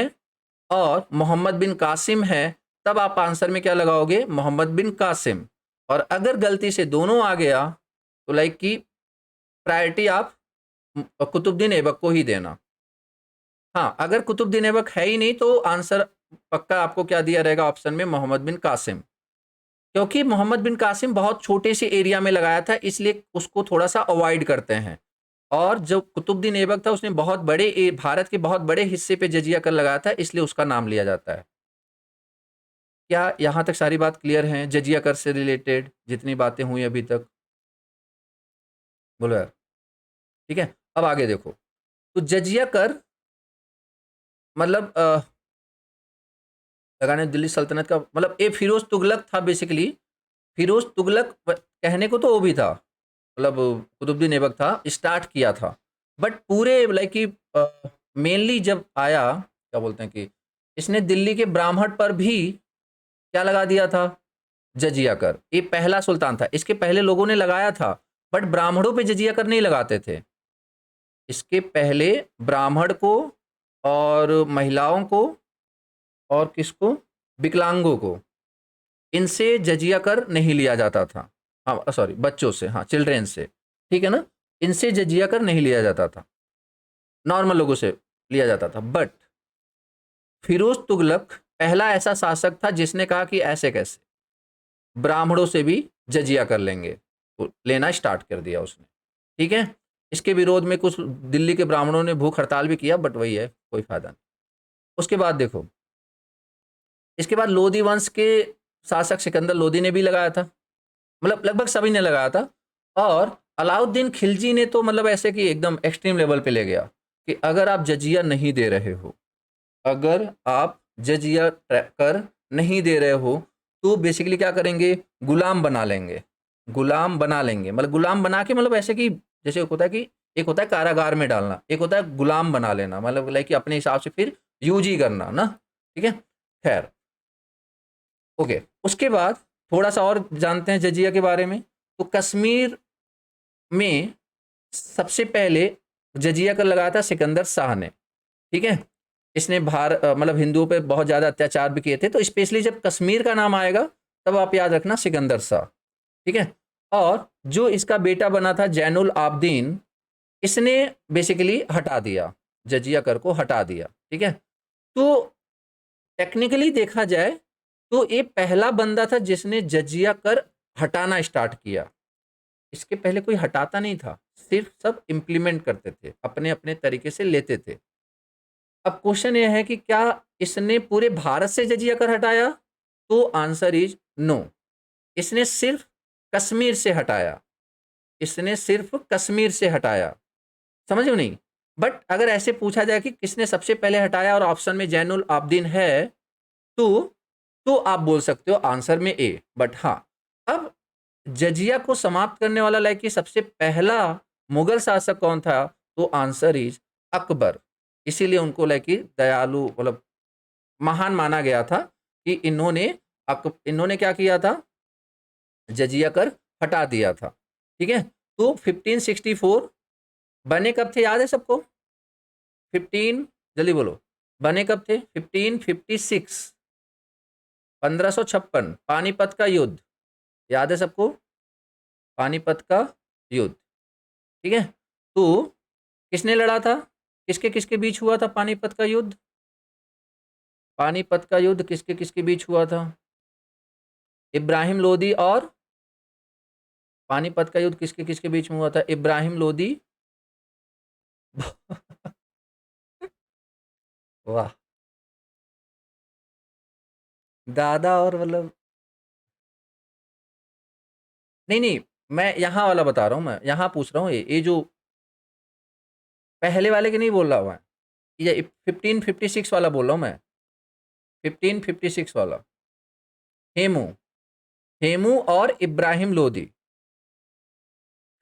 और मोहम्मद बिन कासिम है, तब आप आंसर में क्या लगाओगे? मोहम्मद बिन कासिम। और अगर गलती से दोनों आ गया तो लाइक कि प्रायोरिटी आप कुतुबुद्दीन ऐबक को ही देना। हाँ, अगर कुतुबुद्दीन ऐबक है ही नहीं तो आंसर पक्का आपको क्या दिया रहेगा ऑप्शन में? मोहम्मद बिन कासिम। क्योंकि मोहम्मद बिन कासिम बहुत छोटे से एरिया में लगाया था, इसलिए उसको थोड़ा सा अवॉइड करते हैं। और जो कुतुबुद्दीन ऐबक था उसने बहुत बड़े भारत के बहुत बड़े हिस्से पे जजिया कर लगाया था, इसलिए उसका नाम लिया जाता है। क्या यहां तक सारी बात क्लियर है जजिया कर से रिलेटेड जितनी बातें हुई अभी तक? बोलो यार। ठीक है, अब आगे देखो। तो जजिया कर मतलब लगाने दिल्ली सल्तनत का मतलब ये फिरोज तुगलक था बेसिकली। फिरोज तुगलक कहने को तो वो भी था, मतलब कुतुबुद्दीन ऐबक था, स्टार्ट किया था। बट पूरे लाइक कि मेनली जब आया, क्या बोलते हैं कि इसने दिल्ली के ब्राह्मण पर भी क्या लगा दिया था? जजिया कर। ये पहला सुल्तान था, इसके पहले लोगों ने लगाया था, बट ब्राह्मणों पे जजिया कर नहीं लगाते थे। इसके पहले ब्राह्मण को और महिलाओं को और किसको? विकलांगों को, इनसे जजिया कर नहीं लिया जाता था। हाँ सॉरी, बच्चों से, हाँ चिल्ड्रेन से। ठीक है ना, इनसे जजिया कर नहीं लिया जाता था, नॉर्मल लोगों से लिया जाता था। बट फिरोज तुगलक पहला ऐसा शासक था जिसने कहा कि ऐसे कैसे ब्राह्मणों से भी जजिया कर लेंगे, तो लेना स्टार्ट कर दिया उसने। ठीक है, इसके विरोध में कुछ दिल्ली के ब्राह्मणों ने भूख हड़ताल भी किया, बट वही है, कोई फायदा नहीं। उसके बाद देखो, इसके बाद लोधी वंश के शासक सिकंदर लोधी ने भी लगाया था। मतलब लगभग सभी ने लगाया था। और अलाउद्दीन खिलजी ने तो मतलब ऐसे कि एकदम एक्सट्रीम लेवल पे ले गया कि अगर आप जजिया नहीं दे रहे हो, अगर आप जजिया कर नहीं दे रहे हो, तो बेसिकली क्या करेंगे, गुलाम बना लेंगे, गुलाम बना लेंगे। मतलब गुलाम बना के मतलब ऐसे कि जैसे होता है कि एक होता है कारागार में डालना, एक होता है गुलाम बना लेना, मतलब लाइक कि अपने हिसाब से फिर यूज ही करना ना। ठीक है, खैर ओके। उसके बाद थोड़ा सा और जानते हैं जजिया के बारे में। तो कश्मीर में सबसे पहले जजिया कर लगाया था सिकंदर शाह ने। ठीक है, इसने मतलब हिंदुओं पे बहुत ज़्यादा अत्याचार भी किए थे। तो स्पेशली जब कश्मीर का नाम आएगा तब आप याद रखना सिकंदर शाह। ठीक है, और जो इसका बेटा बना था जैनुल आबदीन, इसने बेसिकली हटा दिया, जजिया कर को हटा दिया। ठीक है, तो टेक्निकली देखा जाए तो ये पहला बंदा था जिसने जजिया कर हटाना स्टार्ट किया। इसके पहले कोई हटाता नहीं था, सिर्फ सब इम्प्लीमेंट करते थे, अपने अपने तरीके से लेते थे। अब क्वेश्चन ये है कि क्या इसने पूरे भारत से जजिया कर हटाया? तो आंसर इज नो। इसने सिर्फ कश्मीर से हटाया, इसने सिर्फ कश्मीर से हटाया। समझो नहीं? बट अगर ऐसे पूछा जाए कि किसने सबसे पहले हटाया और ऑप्शन में जैनुल आबदीन है, तो तो आप बोल सकते हो आंसर में ए। बट हाँ, अब जजिया को समाप्त करने वाला लाइक कि सबसे पहला मुगल शासक कौन था? तो आंसर इज अकबर। इसीलिए उनको लाइक कि दयालु मतलब महान माना गया था कि इन्होंने क्या किया था, जजिया कर हटा दिया था। ठीक है, तो 1564 बने कब थे, याद है सबको? 15, जल्दी बोलो, बने कब थे? 1556, 1556, पानीपत का युद्ध, याद है सबको? पानीपत का युद्ध। ठीक है, तो किसने लड़ा था, किसके किसके बीच हुआ था पानीपत का युद्ध? पानीपत का युद्ध किसके किसके बीच हुआ था? इब्राहिम लोदी और पानीपत का युद्ध किसके किसके बीच में हुआ था? इब्राहिम लोदी वाह, दादा और मतलब नहीं नहीं, मैं यहाँ वाला बता रहा हूँ, मैं यहाँ पूछ रहा हूँ, ये जो पहले वाले के नहीं बोल रहा हूँ मैं, ये 1556 वाला बोल रहा हूँ मैं, 1556 वाला। हेमू, हेमू और इब्राहिम लोदी,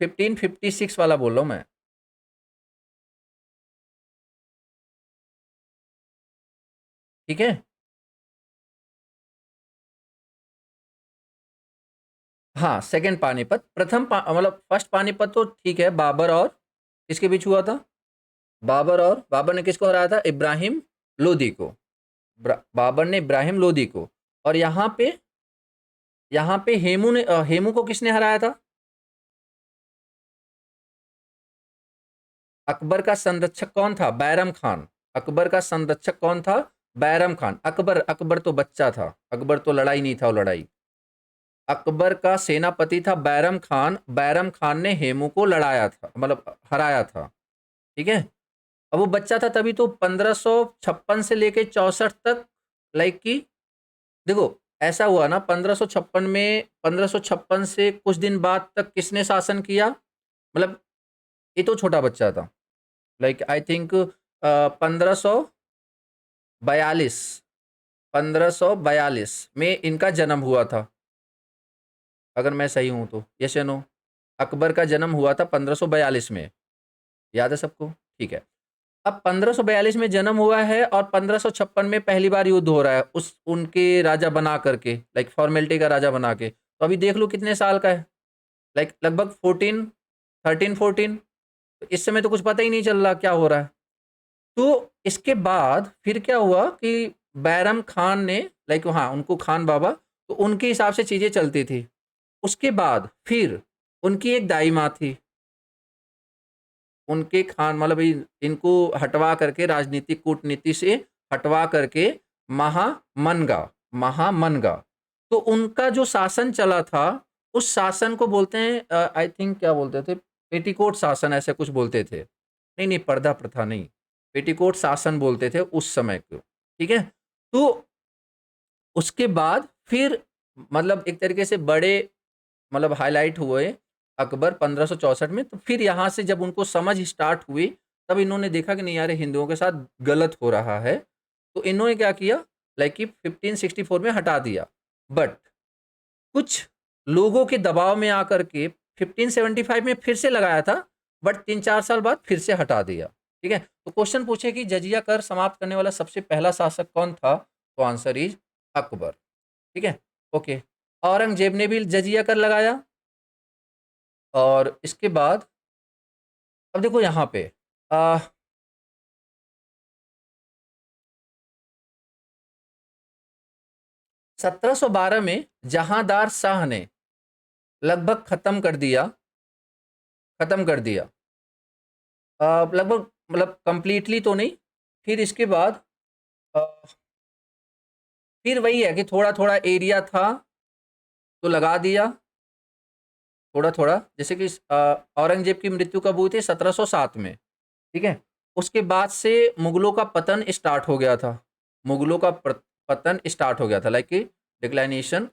1556 वाला बोल रहा हूँ मैं। ठीक है, हाँ सेकंड पानीपत, मतलब फर्स्ट पानीपत तो ठीक है, बाबर और किसके बीच हुआ था? बाबर ने किसको हराया था? इब्राहिम लोदी को। बाबर ने इब्राहिम लोदी को। और यहाँ पे हेमू को किसने हराया था? अकबर का संरक्षक कौन था? बैरम खान। अकबर का संरक्षक कौन था? बैरम खान। अकबर तो बच्चा था, अकबर तो लड़ाई नहीं था वो लड़ाई। अकबर का सेनापति था बैरम खान। बैरम खान ने हेमू को लड़ाया था, मतलब हराया था। ठीक है, अब वो बच्चा था तभी तो 1556 से लेके 64 तक, लाइक की देखो ऐसा हुआ ना, 1556 में, 1556 से कुछ दिन बाद तक किसने शासन किया? मतलब ये तो छोटा बच्चा था, लाइक आई थिंक 1542, 1542 में इनका जन्म हुआ था, अगर मैं सही हूं तो। यस या नो? अकबर का जन्म हुआ था 1542 में, याद है सबको? ठीक है, अब 1542 में जन्म हुआ है और 1556 में पहली बार युद्ध हो रहा है उस उनके राजा बना करके, लाइक फॉर्मेलिटी का राजा बना के। तो अभी देख लो कितने साल का है, लाइक लगभग 14, 13, 14। इस समय तो कुछ पता ही नहीं चल रहा क्या हो रहा है। तो इसके बाद फिर क्या हुआ कि बैरम खान ने, लाइक हाँ उनको खान बाबा, तो उनके हिसाब से चीज़ें चलती थी। उसके बाद फिर उनकी एक दाई माँ थी, उनके खान मतलब इनको हटवा करके, राजनीतिक कूटनीति से हटवा करके महामनगा, महामनगा, तो उनका जो शासन चला था उस शासन को बोलते हैं आई थिंक क्या बोलते थे, पेटीकोट शासन ऐसे कुछ बोलते थे। नहीं नहीं, पर्दा प्रथा नहीं, पेटीकोट शासन बोलते थे उस समय को। ठीक है, तो उसके बाद फिर मतलब एक तरीके से बड़े मतलब हाईलाइट हुए अकबर 1564 में। तो फिर यहाँ से जब उनको समझ स्टार्ट हुई, तब इन्होंने देखा कि नहीं यार हिंदुओं के साथ गलत हो रहा है, तो इन्होंने क्या किया, लाइक कि 1564 में हटा दिया। बट कुछ लोगों के दबाव में आकर के 1575 में फिर से लगाया था, बट 3-4 साल बाद फिर से हटा दिया। ठीक है, तो क्वेश्चन पूछे कि जजिया कर समाप्त करने वाला सबसे पहला शासक कौन था, तो आंसर इज अकबर। ठीक है, ओके। औरंगजेब ने भी जजिया कर लगाया, और इसके बाद अब देखो यहाँ पे 1712 में जहांदार शाह ने लगभग खत्म कर दिया, लगभग, मतलब कंप्लीटली तो नहीं। फिर इसके बाद अ, फिर वही है कि थोड़ा थोड़ा एरिया था तो लगा दिया, थोड़ा थोड़ा। जैसे कि औरंगजेब की मृत्यु कब हुई थी, 1707 में। ठीक है, उसके बाद से मुगलों का पतन स्टार्ट हो गया था, मुगलों का पतन स्टार्ट हो गया था, लाइक डिक्लाइनेशन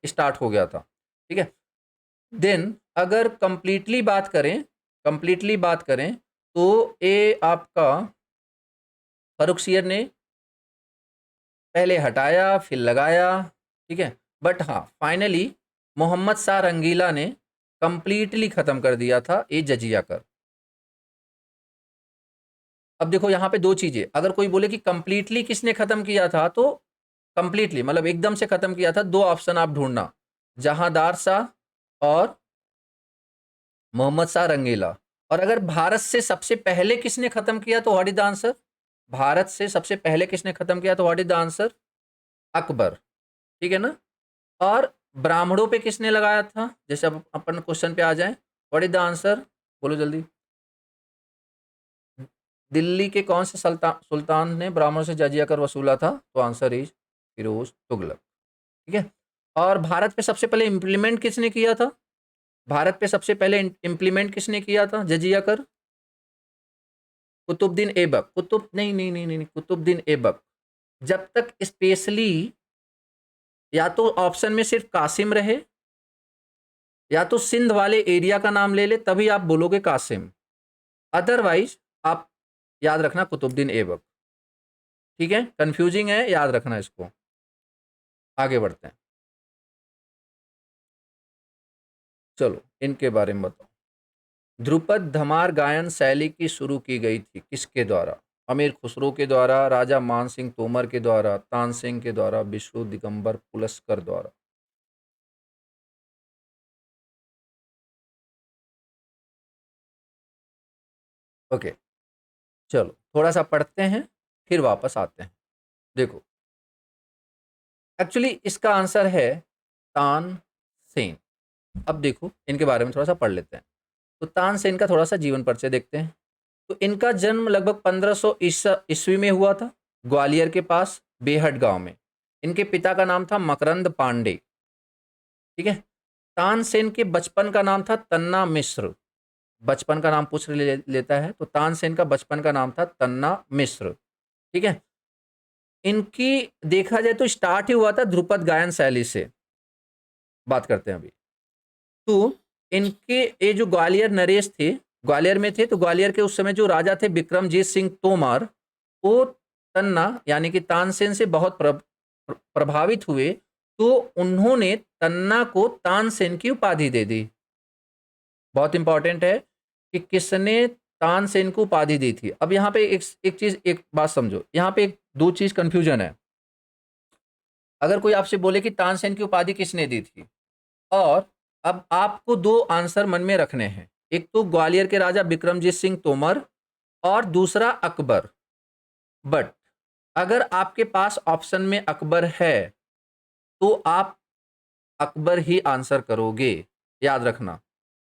स्टार्ट हो गया था। ठीक है, देन अगर कंप्लीटली बात करें तो ये आपका फर्रुखसियर ने पहले हटाया फिर लगाया। ठीक है, बट हाँ फाइनली मोहम्मद शाह रंगीला ने कंप्लीटली खत्म कर दिया था ये जजिया कर। अब देखो यहाँ पे दो चीजें, अगर कोई बोले कि कंप्लीटली किसने खत्म किया था, तो कंप्लीटली मतलब एकदम से खत्म किया था, दो ऑप्शन आप ढूंढना, जहांदार शाह और मोहम्मद शाह रंगीला। और अगर भारत से सबसे पहले किसने खत्म किया, तो what is the answer, Bharat से सबसे पहले किसने खत्म किया, तो what is the answer, Akbar. ठीक है ना। और ब्राह्मणों पे किसने लगाया था, जैसे अब अपन क्वेश्चन पे आ जाएं, व्हाट इज द आंसर, बोलो जल्दी। दिल्ली के कौन से सुल्तान ने ब्राह्मणों से जजिया कर वसूला था, तो आंसर इज फिरोज तुगलक। ठीक है, और भारत पे सबसे पहले इंप्लीमेंट किसने किया था, भारत पे सबसे पहले इंप्लीमेंट किसने किया था जजिया कर, कुतुबुद्दीन ऐबक, कुतुब नहीं नहीं नहीं नहीं नहीं, कुतुबुद्दीन ऐबक। जब तक स्पेशली या तो ऑप्शन में सिर्फ कासिम रहे, या तो सिंध वाले एरिया का नाम ले ले, तभी आप बोलोगे कासिम, अदरवाइज आप याद रखना कुतुबुद्दीन ऐबक। ठीक है, कंफ्यूजिंग है, याद रखना इसको। आगे बढ़ते हैं, चलो इनके बारे में बताओ। ध्रुपद धमार गायन शैली की शुरू की गई थी किसके द्वारा, अमीर खुसरो के द्वारा, राजा मान सिंह तोमर के द्वारा, तानसेन के द्वारा, विष्णु दिगंबर पुलस्कर द्वारा। ओके, चलो थोड़ा सा पढ़ते हैं फिर वापस आते हैं। देखो एक्चुअली इसका आंसर है तानसेन। अब देखो इनके बारे में थोड़ा सा पढ़ लेते हैं। तो तानसेन का थोड़ा सा जीवन परिचय देखते हैं। तो इनका जन्म लगभग 1500 ईस्वी में हुआ था, ग्वालियर के पास बेहट गांव में। इनके पिता का नाम था मकरंद पांडे। ठीक है, तानसेन के बचपन का नाम था तन्ना मिश्र। बचपन का नाम पूछ लेता है, तो तानसेन का बचपन का नाम था तन्ना मिश्र। ठीक है, इनकी देखा जाए तो स्टार्ट ही हुआ था ध्रुपद गायन शैली से। बात करते हैं अभी। तो इनके ये जो ग्वालियर नरेश थे, ग्वालियर में थे, तो ग्वालियर के उस समय जो राजा थे विक्रमजीत सिंह तोमर, वो तन्ना यानी कि तानसेन से बहुत प्रभावित हुए, तो उन्होंने तन्ना को तानसेन की उपाधि दे दी। बहुत इंपॉर्टेंट है कि किसने तानसेन को उपाधि दी थी। अब यहाँ पे एक बात समझो, यहाँ पे दो चीज कंफ्यूजन है। अगर कोई आपसे बोले कि तानसेन की उपाधि किसने दी थी, और अब आपको दो आंसर मन में रखने हैं, एक तो ग्वालियर के राजा विक्रमजीत सिंह तोमर और दूसरा अकबर। बट अगर आपके पास ऑप्शन में अकबर है, तो आप अकबर ही आंसर करोगे। याद रखना,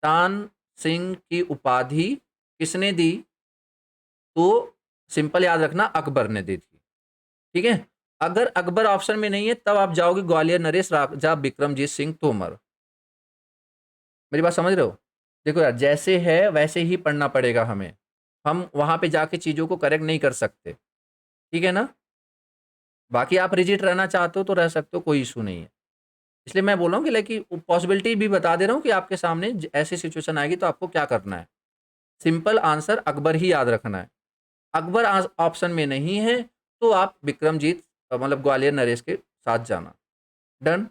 तान सिंह की उपाधि किसने दी, तो सिंपल याद रखना अकबर ने दी थी। ठीक है, अगर अकबर ऑप्शन में नहीं है, तब आप जाओगे ग्वालियर नरेश राजा विक्रमजीत सिंह तोमर। मेरी बात समझ रहे हो। देखो यार, जैसे है वैसे ही पढ़ना पड़ेगा हमें, हम वहां पे जाके चीजों को करेक्ट नहीं कर सकते। ठीक है ना, बाकी आप रिजिट रहना चाहते हो तो रह सकते हो, कोई इशू नहीं है। इसलिए मैं बोल रहा हूँ कि लाइक कि पॉसिबिलिटी भी बता दे रहा हूँ कि आपके सामने ऐसी सिचुएशन आएगी तो आपको क्या करना है। सिंपल आंसर अकबर ही याद रखना है। अकबर ऑप्शन में नहीं है तो आप विक्रमजीत मतलब ग्वालियर नरेश के साथ जाना। डन।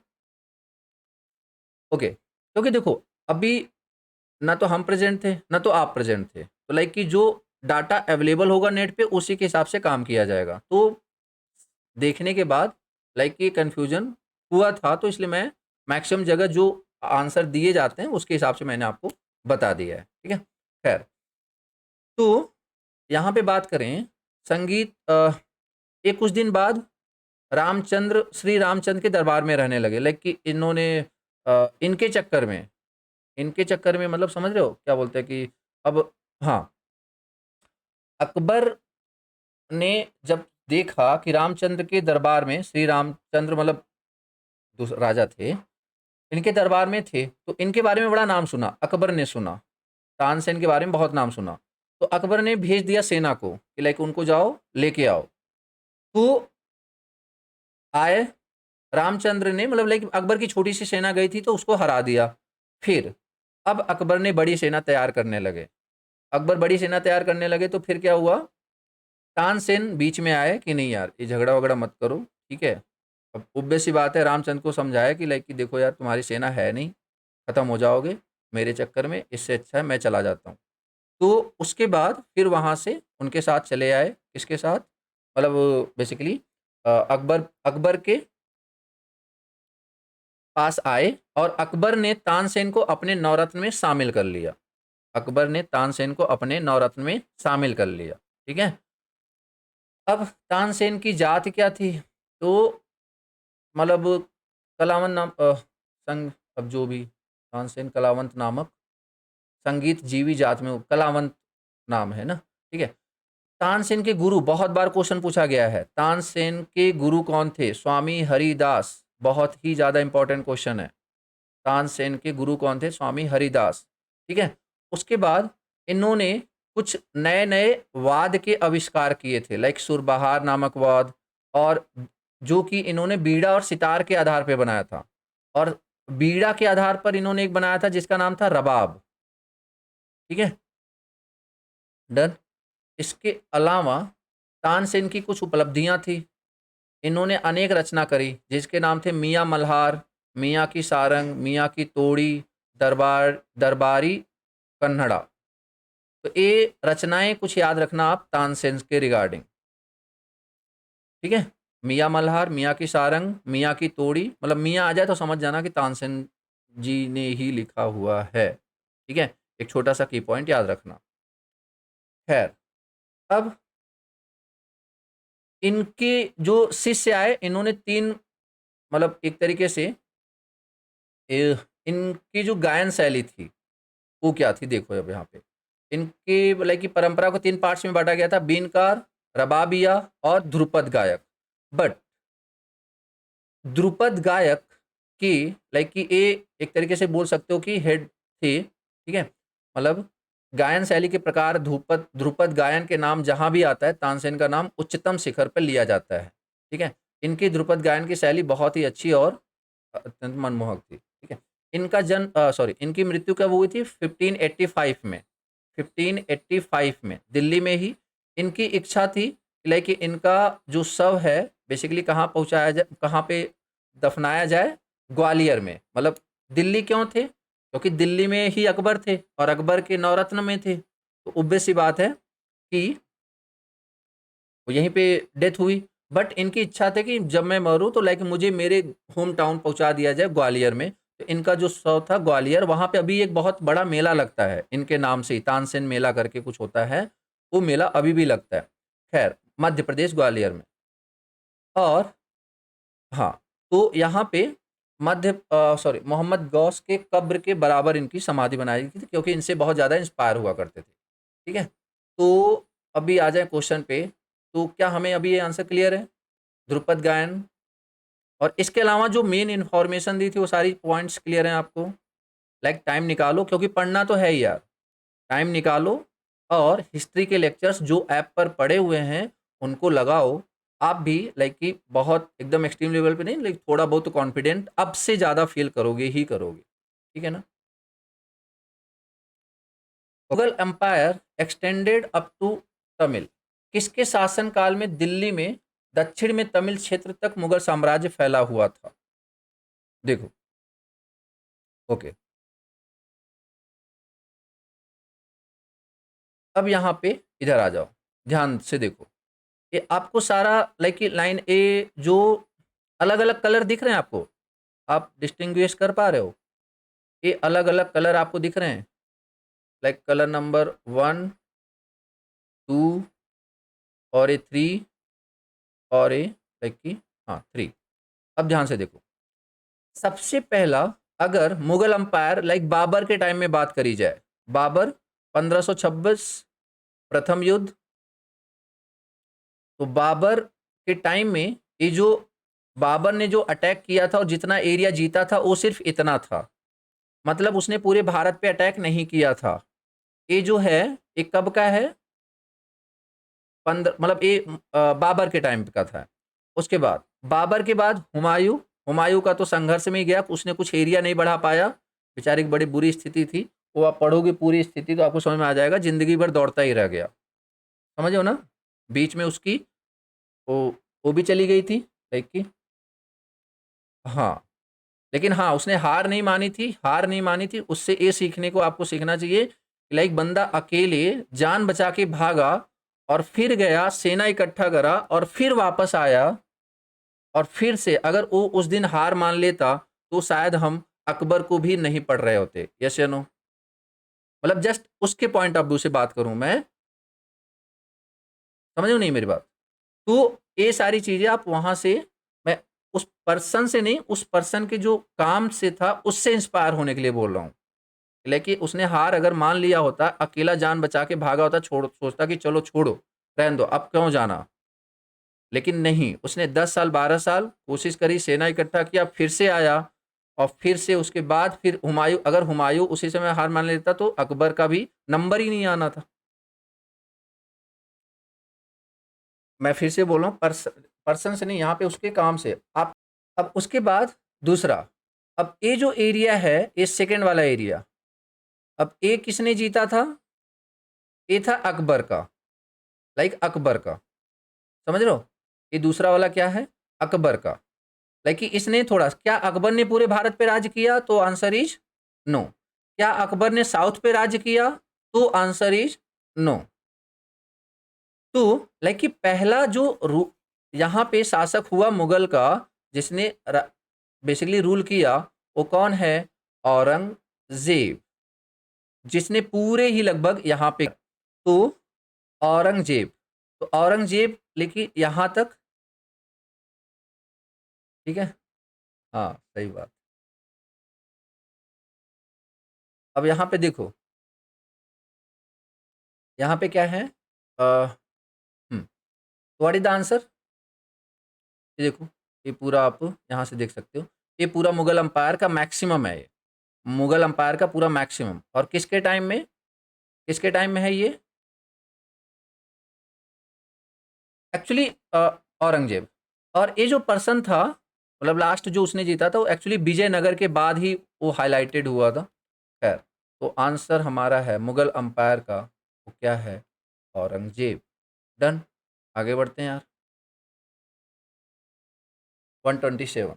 ओके, क्योंकि देखो अभी ना तो हम प्रेजेंट थे ना तो आप प्रेजेंट थे, तो लाइक कि जो डाटा अवेलेबल होगा नेट पे उसी के हिसाब से काम किया जाएगा। तो देखने के बाद लाइक कि कन्फ्यूजन हुआ था, तो इसलिए मैं मैक्सिमम जगह जो आंसर दिए जाते हैं उसके हिसाब से मैंने आपको बता दिया है। ठीक है, खैर। तो यहाँ पे बात करें संगीत, एक कुछ दिन बाद रामचंद्र श्री रामचंद्र के दरबार में रहने लगे। लाइक कि इन्होंने इनके चक्कर में मतलब समझ रहे हो क्या बोलते हैं कि अब, हाँ, अकबर ने जब देखा कि रामचंद्र के दरबार में श्री रामचंद्र मतलब राजा थे, इनके दरबार में थे, तो इनके बारे में बड़ा नाम सुना, अकबर ने सुना, तानसेन के बारे में बहुत नाम सुना। तो अकबर ने भेज दिया सेना को कि लाइक उनको जाओ लेके आओ। तो आए रामचंद्र ने, मतलब लाइक अकबर की छोटी सी सेना गई थी तो उसको हरा दिया। फिर अब अकबर ने बड़ी सेना तैयार करने लगे। अकबर बड़ी सेना तैयार करने लगे तो फिर क्या हुआ, तानसेन बीच में आए कि नहीं यार ये झगड़ा वगड़ा मत करो, ठीक है। अब ऑब्वियस सी बात है, रामचंद्र को समझाया कि लाइक कि देखो यार तुम्हारी सेना है नहीं, खत्म हो जाओगे मेरे चक्कर में, इससे अच्छा है मैं चला जाता हूँ। तो उसके बाद फिर वहाँ से उनके साथ चले आए, किसके साथ, मतलब बेसिकली अकबर अकबर के पास आए और अकबर ने तानसेन को अपने नौरत्न में शामिल कर लिया। अकबर ने तानसेन को अपने नौरत्न में शामिल कर लिया। ठीक है। अब तानसेन की जात क्या थी, तो मतलब कलावंत नाम संग, अब जो भी तानसेन कलावंत नामक संगीत जीवी जात में कलावंत नाम है ना। ठीक है। तानसेन के गुरु, बहुत बार क्वेश्चन पूछा गया है, तानसेन के गुरु कौन थे, स्वामी हरिदास, बहुत ही ज्यादा इंपॉर्टेंट क्वेश्चन है। तानसेन के गुरु कौन थे, स्वामी हरिदास। ठीक है। उसके बाद इन्होंने कुछ नए नए वाद के आविष्कार किए थे, लाइक सुरबहार नामक वाद, और जो कि इन्होंने बीड़ा और सितार के आधार पर बनाया था। और बीड़ा के आधार पर इन्होंने एक बनाया था जिसका नाम था रबाब। ठीक है, डन। इसके अलावा तानसेन की कुछ उपलब्धियां थी, इन्होंने अनेक रचना करी जिसके नाम थे मियाँ मल्हार, मियाँ की सारंग, मियाँ की तोड़ी, दरबारी कन्नड़ा। तो ये रचनाएं कुछ याद रखना आप तानसेन के रिगार्डिंग। ठीक है, मियाँ मल्हार, मियाँ की सारंग, मियाँ की तोड़ी, मतलब मियाँ आ जाए तो समझ जाना कि तानसेन जी ने ही लिखा हुआ है। ठीक है, एक छोटा सा की पॉइंट याद रखना। खैर, अब इनके जो शिष्य आए, इन्होंने तीन, मतलब एक तरीके से इनकी जो गायन शैली थी वो क्या थी, देखो अब यहाँ पे इनकी लाइक की परंपरा को तीन पार्ट्स में बांटा गया था, बीनकार, रबाबिया और ध्रुपद गायक। बट ध्रुपद गायक की लाइक कि ये एक तरीके से बोल सकते हो कि हेड थे। ठीक है, मतलब गायन शैली के प्रकार ध्रुपद ध्रुपद गायन के नाम जहां भी आता है तानसेन का नाम उच्चतम शिखर पर लिया जाता है। ठीक है, इनकी ध्रुपद गायन की शैली बहुत ही अच्छी और अत्यंत मनमोहक थी। ठीक है, इनका जन्म सॉरी इनकी मृत्यु कब हुई थी, 1585 में। 1585 में दिल्ली में ही। इनकी इच्छा थी लाइक इनका जो शव है बेसिकली कहाँ पहुँचाया जाए, कहाँ पे दफनाया जाए, ग्वालियर में। मतलब दिल्ली क्यों थे, क्योंकि दिल्ली में ही अकबर थे और अकबर के नवरत्न में थे, तो ऑब्वियस सी बात है कि यहीं पे डेथ हुई। बट इनकी इच्छा थी कि जब मैं मरूं तो लाइक मुझे मेरे होम टाउन पहुंचा दिया जाए ग्वालियर में। तो इनका जो शव था ग्वालियर, वहां पे अभी एक बहुत बड़ा मेला लगता है इनके नाम से, तानसेन मेला करके कुछ होता है, वो मेला अभी भी लगता है। खैर, मध्य प्रदेश ग्वालियर में। और हाँ, तो यहाँ पे मोहम्मद गौस के कब्र के बराबर इनकी समाधि बनाई गई थी क्योंकि इनसे बहुत ज़्यादा इंस्पायर हुआ करते थे। ठीक है, तो अभी आ जाए क्वेश्चन पे। तो क्या हमें अभी ये आंसर क्लियर है, ध्रुपद गायन और इसके अलावा जो मेन इन्फॉर्मेशन दी थी वो सारी पॉइंट्स क्लियर हैं आपको? लाइक टाइम निकालो, क्योंकि पढ़ना तो है ही यार, टाइम निकालो और हिस्ट्री के लेक्चर्स जो ऐप पर पड़े हुए हैं उनको लगाओ। आप भी लाइक कि बहुत एकदम एक्सट्रीम लेवल पे नहीं, लाइक थोड़ा बहुत कॉन्फिडेंट अब से ज़्यादा फील करोगे ही करोगे, ठीक है ना। Mughal empire extended up to Tamil. किसके शासनकाल में दिल्ली में दक्षिण में तमिल क्षेत्र तक मुगल साम्राज्य फैला हुआ था? देखो, ओके, अब यहाँ पे इधर आ जाओ, ध्यान से देखो। ये आपको सारा लाइक कि लाइन ए जो अलग अलग कलर दिख रहे हैं आपको, आप डिस्टिंग्विश कर पा रहे हो? ये अलग अलग कलर आपको दिख रहे हैं, लाइक कलर नंबर 1, 2 और ये 3 और ये लाइक कि हाँ 3। अब ध्यान से देखो, सबसे पहला अगर मुगल अंपायर लाइक बाबर के टाइम में बात करी जाए, बाबर 1526 प्रथम युद्ध, तो बाबर के टाइम में ये जो बाबर ने जो अटैक किया था और जितना एरिया जीता था वो सिर्फ इतना था, मतलब उसने पूरे भारत पे अटैक नहीं किया था। ये जो है ये कब का है? 15 मतलब ये बाबर के टाइम का था। उसके बाद बाबर के बाद हुमायूं, हुमायूं का तो संघर्ष में ही गया, उसने कुछ एरिया नहीं बढ़ा पाया, बेचारे की बड़ी बुरी स्थिति थी। वो आप पढ़ोगे पूरी स्थिति तो आपको समझ में आ जाएगा, जिंदगी भर दौड़ता ही रह गया, समझ हो ना। बीच में उसकी वो वो भी चली गई थी लाइक की, हाँ, लेकिन हाँ उसने हार नहीं मानी थी, हार नहीं मानी थी। उससे ये सीखने को आपको सीखना चाहिए, लाइक बंदा अकेले जान बचा के भागा और फिर गया, सेना इकट्ठा करा और फिर वापस आया, और फिर से अगर वो उस दिन हार मान लेता तो शायद हम अकबर को भी नहीं पढ़ रहे होते। यस या नो? मतलब जस्ट उसके पॉइंट ऑफ व्यू से बात करूं मैं, समझो नहीं मेरी बात। तो ये सारी चीजें आप वहां से, मैं उस पर्सन से नहीं, उस पर्सन के जो काम से था उससे इंस्पायर होने के लिए बोल रहा हूँ। लेकिन उसने हार अगर मान लिया होता, अकेला जान बचा के भागा होता, छोड़ सोचता कि चलो छोड़ो रहने दो अब क्यों जाना, लेकिन नहीं, उसने 10 साल 12 साल कोशिश करी, सेना इकट्ठा किया, फिर से आया, और फिर से उसके बाद फिर हुमायूं, अगर हुमायूं उसी समय हार मान लेता तो अकबर का भी नंबर ही नहीं आना था। मैं फिर से बोल रहा हूँ, पर्सन से नहीं, यहाँ पे उसके काम से आप। अब उसके बाद दूसरा, अब ये जो एरिया है ये सेकंड वाला एरिया, अब ये किसने जीता था? ये था अकबर का, लाइक अकबर का, समझ रहे हो। ये दूसरा वाला क्या है? अकबर का, लाइक कि इसने थोड़ा, क्या अकबर ने पूरे भारत पे राज किया? तो आंसर इज नो। क्या अकबर ने साउथ पे राज किया? तो आंसर इज नो। तो लाइक कि पहला जो यहाँ पे शासक हुआ मुगल का, जिसने बेसिकली रूल किया, वो कौन है? औरंगजेब, जिसने पूरे ही लगभग यहाँ पे, तो औरंगजेब, तो औरंगजेब लेकिन यहाँ तक, ठीक है, हाँ सही बात। अब यहाँ पे देखो, यहाँ पे क्या है? What is the answer? ये देखो, ये पूरा आप यहाँ से देख सकते हो, ये पूरा मुगल अंपायर का मैक्सिमम है, ये मुगल अंपायर का पूरा मैक्सिमम। और किसके टाइम में, किसके टाइम में है ये? एक्चुअली औरंगजेब। और ये जो पर्सन था, मतलब लास्ट जो उसने जीता था, वो एक्चुअली विजयनगर के बाद ही वो हाईलाइटेड हुआ था। खैर, तो आंसर हमारा है मुगल अंपायर का, वो क्या है? औरंगजेब। डन, आगे बढ़ते हैं यार। 127।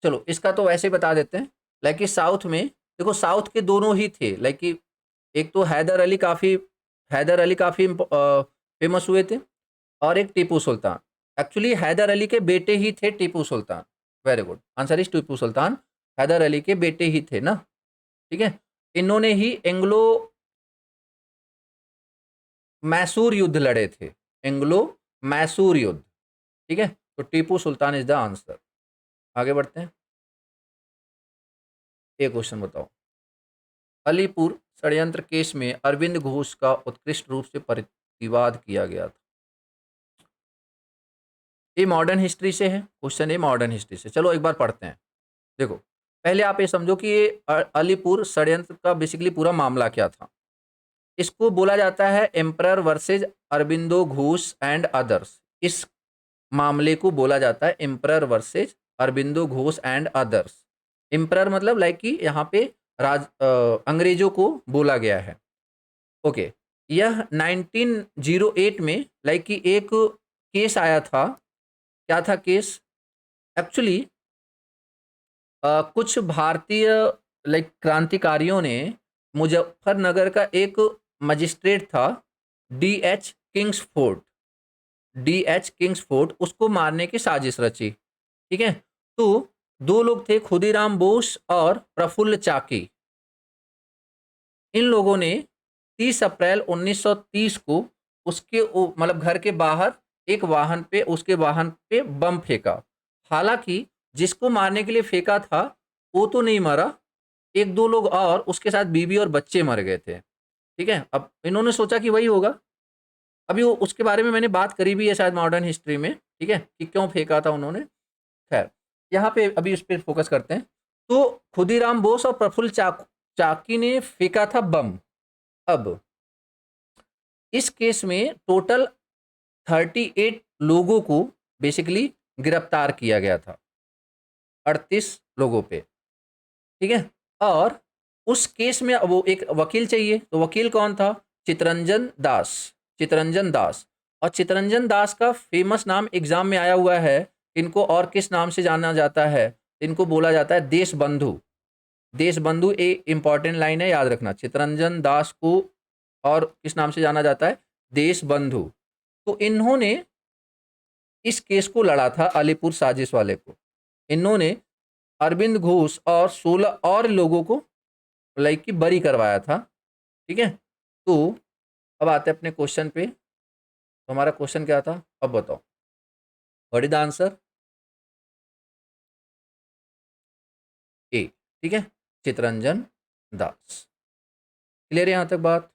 चलो इसका तो वैसे ही बता देते हैं, लाइक कि साउथ में देखो, साउथ के दोनों ही थे, लाइक कि एक तो हैदर अली काफ़ी फेमस हुए थे, और एक टीपू सुल्तान। एक्चुअली हैदर अली के बेटे ही थे Tipu Sultan. Very good, answer is Tipu Sultan, Hyder Ali के बेटे ही थे ना, ठीक है। इन्होंने ही एंग्लो मैसूर युद्ध लड़े थे, एंग्लो मैसूर युद्ध, ठीक है। तो Tipu Sultan is the answer. आगे बढ़ते हैं, एक क्वेश्चन बताओ। अलीपुर षड्यंत्र केस में अरविंद घोष का उत्कृष्ट रूप से प्रतिवाद किया गया था। ये मॉडर्न हिस्ट्री से है क्वेश्चन, ये मॉडर्न हिस्ट्री से, चलो एक बार पढ़ते हैं। देखो, पहले आप ये समझो कि ये अलीपुर षड्यंत्र का बेसिकली पूरा मामला क्या था। इसको बोला जाता है emperor versus Aurobindo Ghosh and others. इस मामले को बोला जाता है emperor versus Aurobindo Ghosh and others. Emperor मतलब लाइक कि यहाँ पे अंग्रेजों को बोला गया है। ओके, यह 1908 में लाइक कि एक केस आया था। क्या था केस? एक्चुअली कुछ भारतीय लाइक क्रांतिकारियों ने मुजफ्फरनगर का एक मजिस्ट्रेट था डी एच किंग्सफोर्ड, उसको मारने की साजिश रची। ठीक है, तो दो लोग थे, खुदीराम बोस और प्रफुल्ल चाकी। इन लोगों ने 30 अप्रैल 1930 को उसके मतलब घर के बाहर एक वाहन पे, उसके वाहन पे बम फेंका। हालांकि जिसको मारने के लिए फेंका था वो तो नहीं मरा, एक दो लोग और उसके साथ बीवी और बच्चे मर गए थे। ठीक है, अब इन्होंने सोचा कि वही होगा। अभी वो उसके बारे में मैंने बात करी भी है शायद मॉडर्न हिस्ट्री में, ठीक है, कि क्यों फेंका था उन्होंने। खैर, यहाँ पे अभी इस पर फोकस करते हैं। तो खुदीराम बोस और प्रफुल्ल चाकी ने फेंका था बम। अब इस केस में टोटल 38 लोगों को बेसिकली गिरफ्तार किया गया था, 38 लोगों पे। ठीक है, और उस केस में वो एक वकील चाहिए, तो वकील कौन था? चितरंजन दास। और चितरंजन दास का फेमस नाम एग्जाम में आया हुआ है। इनको और किस नाम से जाना जाता है? इनको बोला जाता है देश बंधु। देश बंधु एक इंपॉर्टेंट लाइन है, याद रखना। चितरंजन दास को और किस नाम से जाना जाता है? देश बंधु। तो इन्होंने इस केस को लड़ा था, अलीपुर साजिश वाले को। इन्होंने अरविंद घोष और 16 और लोगों को लाइक कि बरी करवाया था। ठीक है, तो अब आते हैं अपने क्वेश्चन पे। तो हमारा क्वेश्चन क्या था, अब बताओ। What is the answer? A. ठीक है, चितरंजन दास। क्लियर है यहां तक बात?